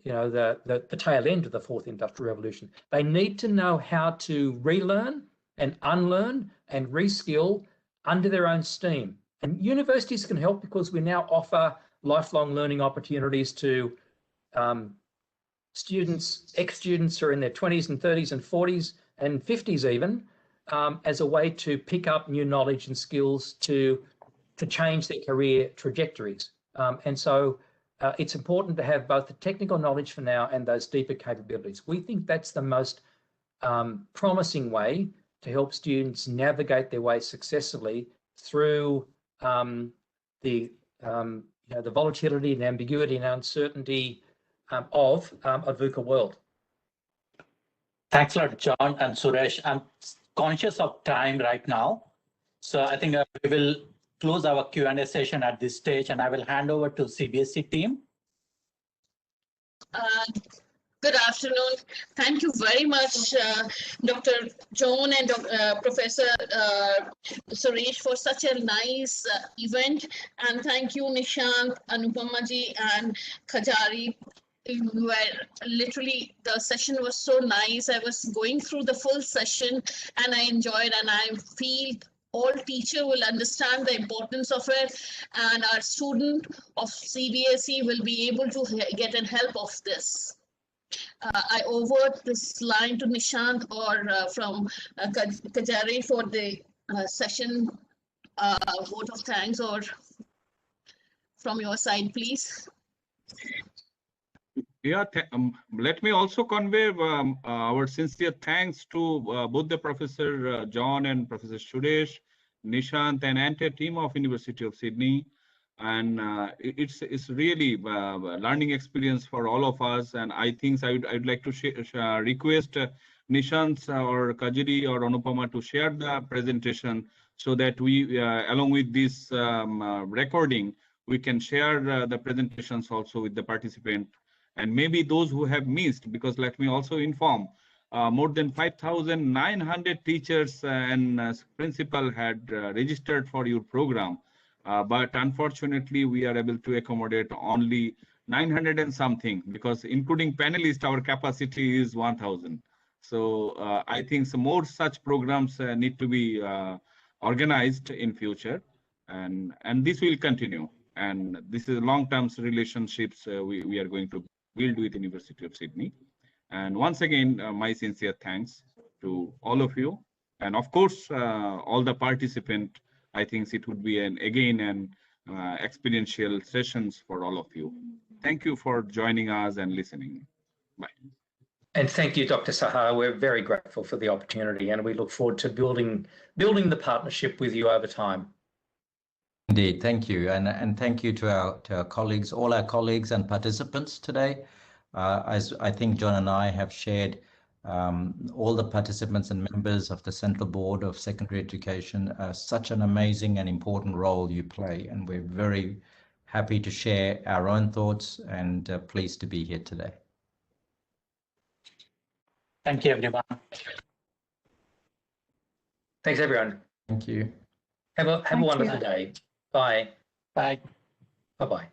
tail end of the fourth industrial revolution. They need to know how to relearn and unlearn and reskill under their own steam. And universities can help, because we now offer lifelong learning opportunities to students, ex-students who are in their 20s and 30s and 40s and 50s even, as a way to pick up new knowledge and skills to change their career trajectories. And so it's important to have both the technical knowledge for now and those deeper capabilities. We think that's the most promising way to help students navigate their way successfully through the volatility and ambiguity and uncertainty of a VUCA world. Thanks a lot, John and Suresh. I'm conscious of time right now, so I think we will close our Q&A session at this stage, and I will hand over to CBSE team. Good afternoon. Thank you very much, Dr. John and Professor Suresh, for such a nice event. And thank you, Nishant, Anupamaji, and Khajari. Literally, the session was so nice. I was going through the full session and I enjoyed, and I feel all teacher will understand the importance of it, and our student of CBSE will be able to get a help of this. I over this line to Nishant or from Kajari for the session vote of thanks, or from your side, please. Yeah, let me also convey our sincere thanks to both the Professor John and Professor Suresh, Nishant, and entire team of University of Sydney. And it's really a learning experience for all of us. And I think I'd like to request Nishant or Kajiri or Anupama to share the presentation, so that we, along with this recording, we can share the presentations also with the participant. And maybe those who have missed, because let me also inform, more than 5,900 teachers and principal had registered for your program. But unfortunately, we are able to accommodate only 900 and something, because including panelists, our capacity is 1,000. So I think some more such programs need to be organized in future, and this will continue. And this is long-term relationships we are going to build with University of Sydney. And once again, my sincere thanks to all of you, and of course all the participants. I think it would be an experiential sessions for all of you. Thank you for joining us and listening. Bye. And thank you, Dr. Sahar. We're very grateful for the opportunity, and we look forward to building the partnership with you over time. Indeed, thank you, and thank you to our colleagues, all our colleagues and participants today. As I think John and I have shared, all the participants and members of the Central Board of Secondary Education, such an amazing and important role you play, and we're very happy to share our own thoughts and pleased to be here today. Thank you, everyone. Thanks, everyone. Thank you. Have a Thank wonderful you. day. Bye. Bye. Bye-bye.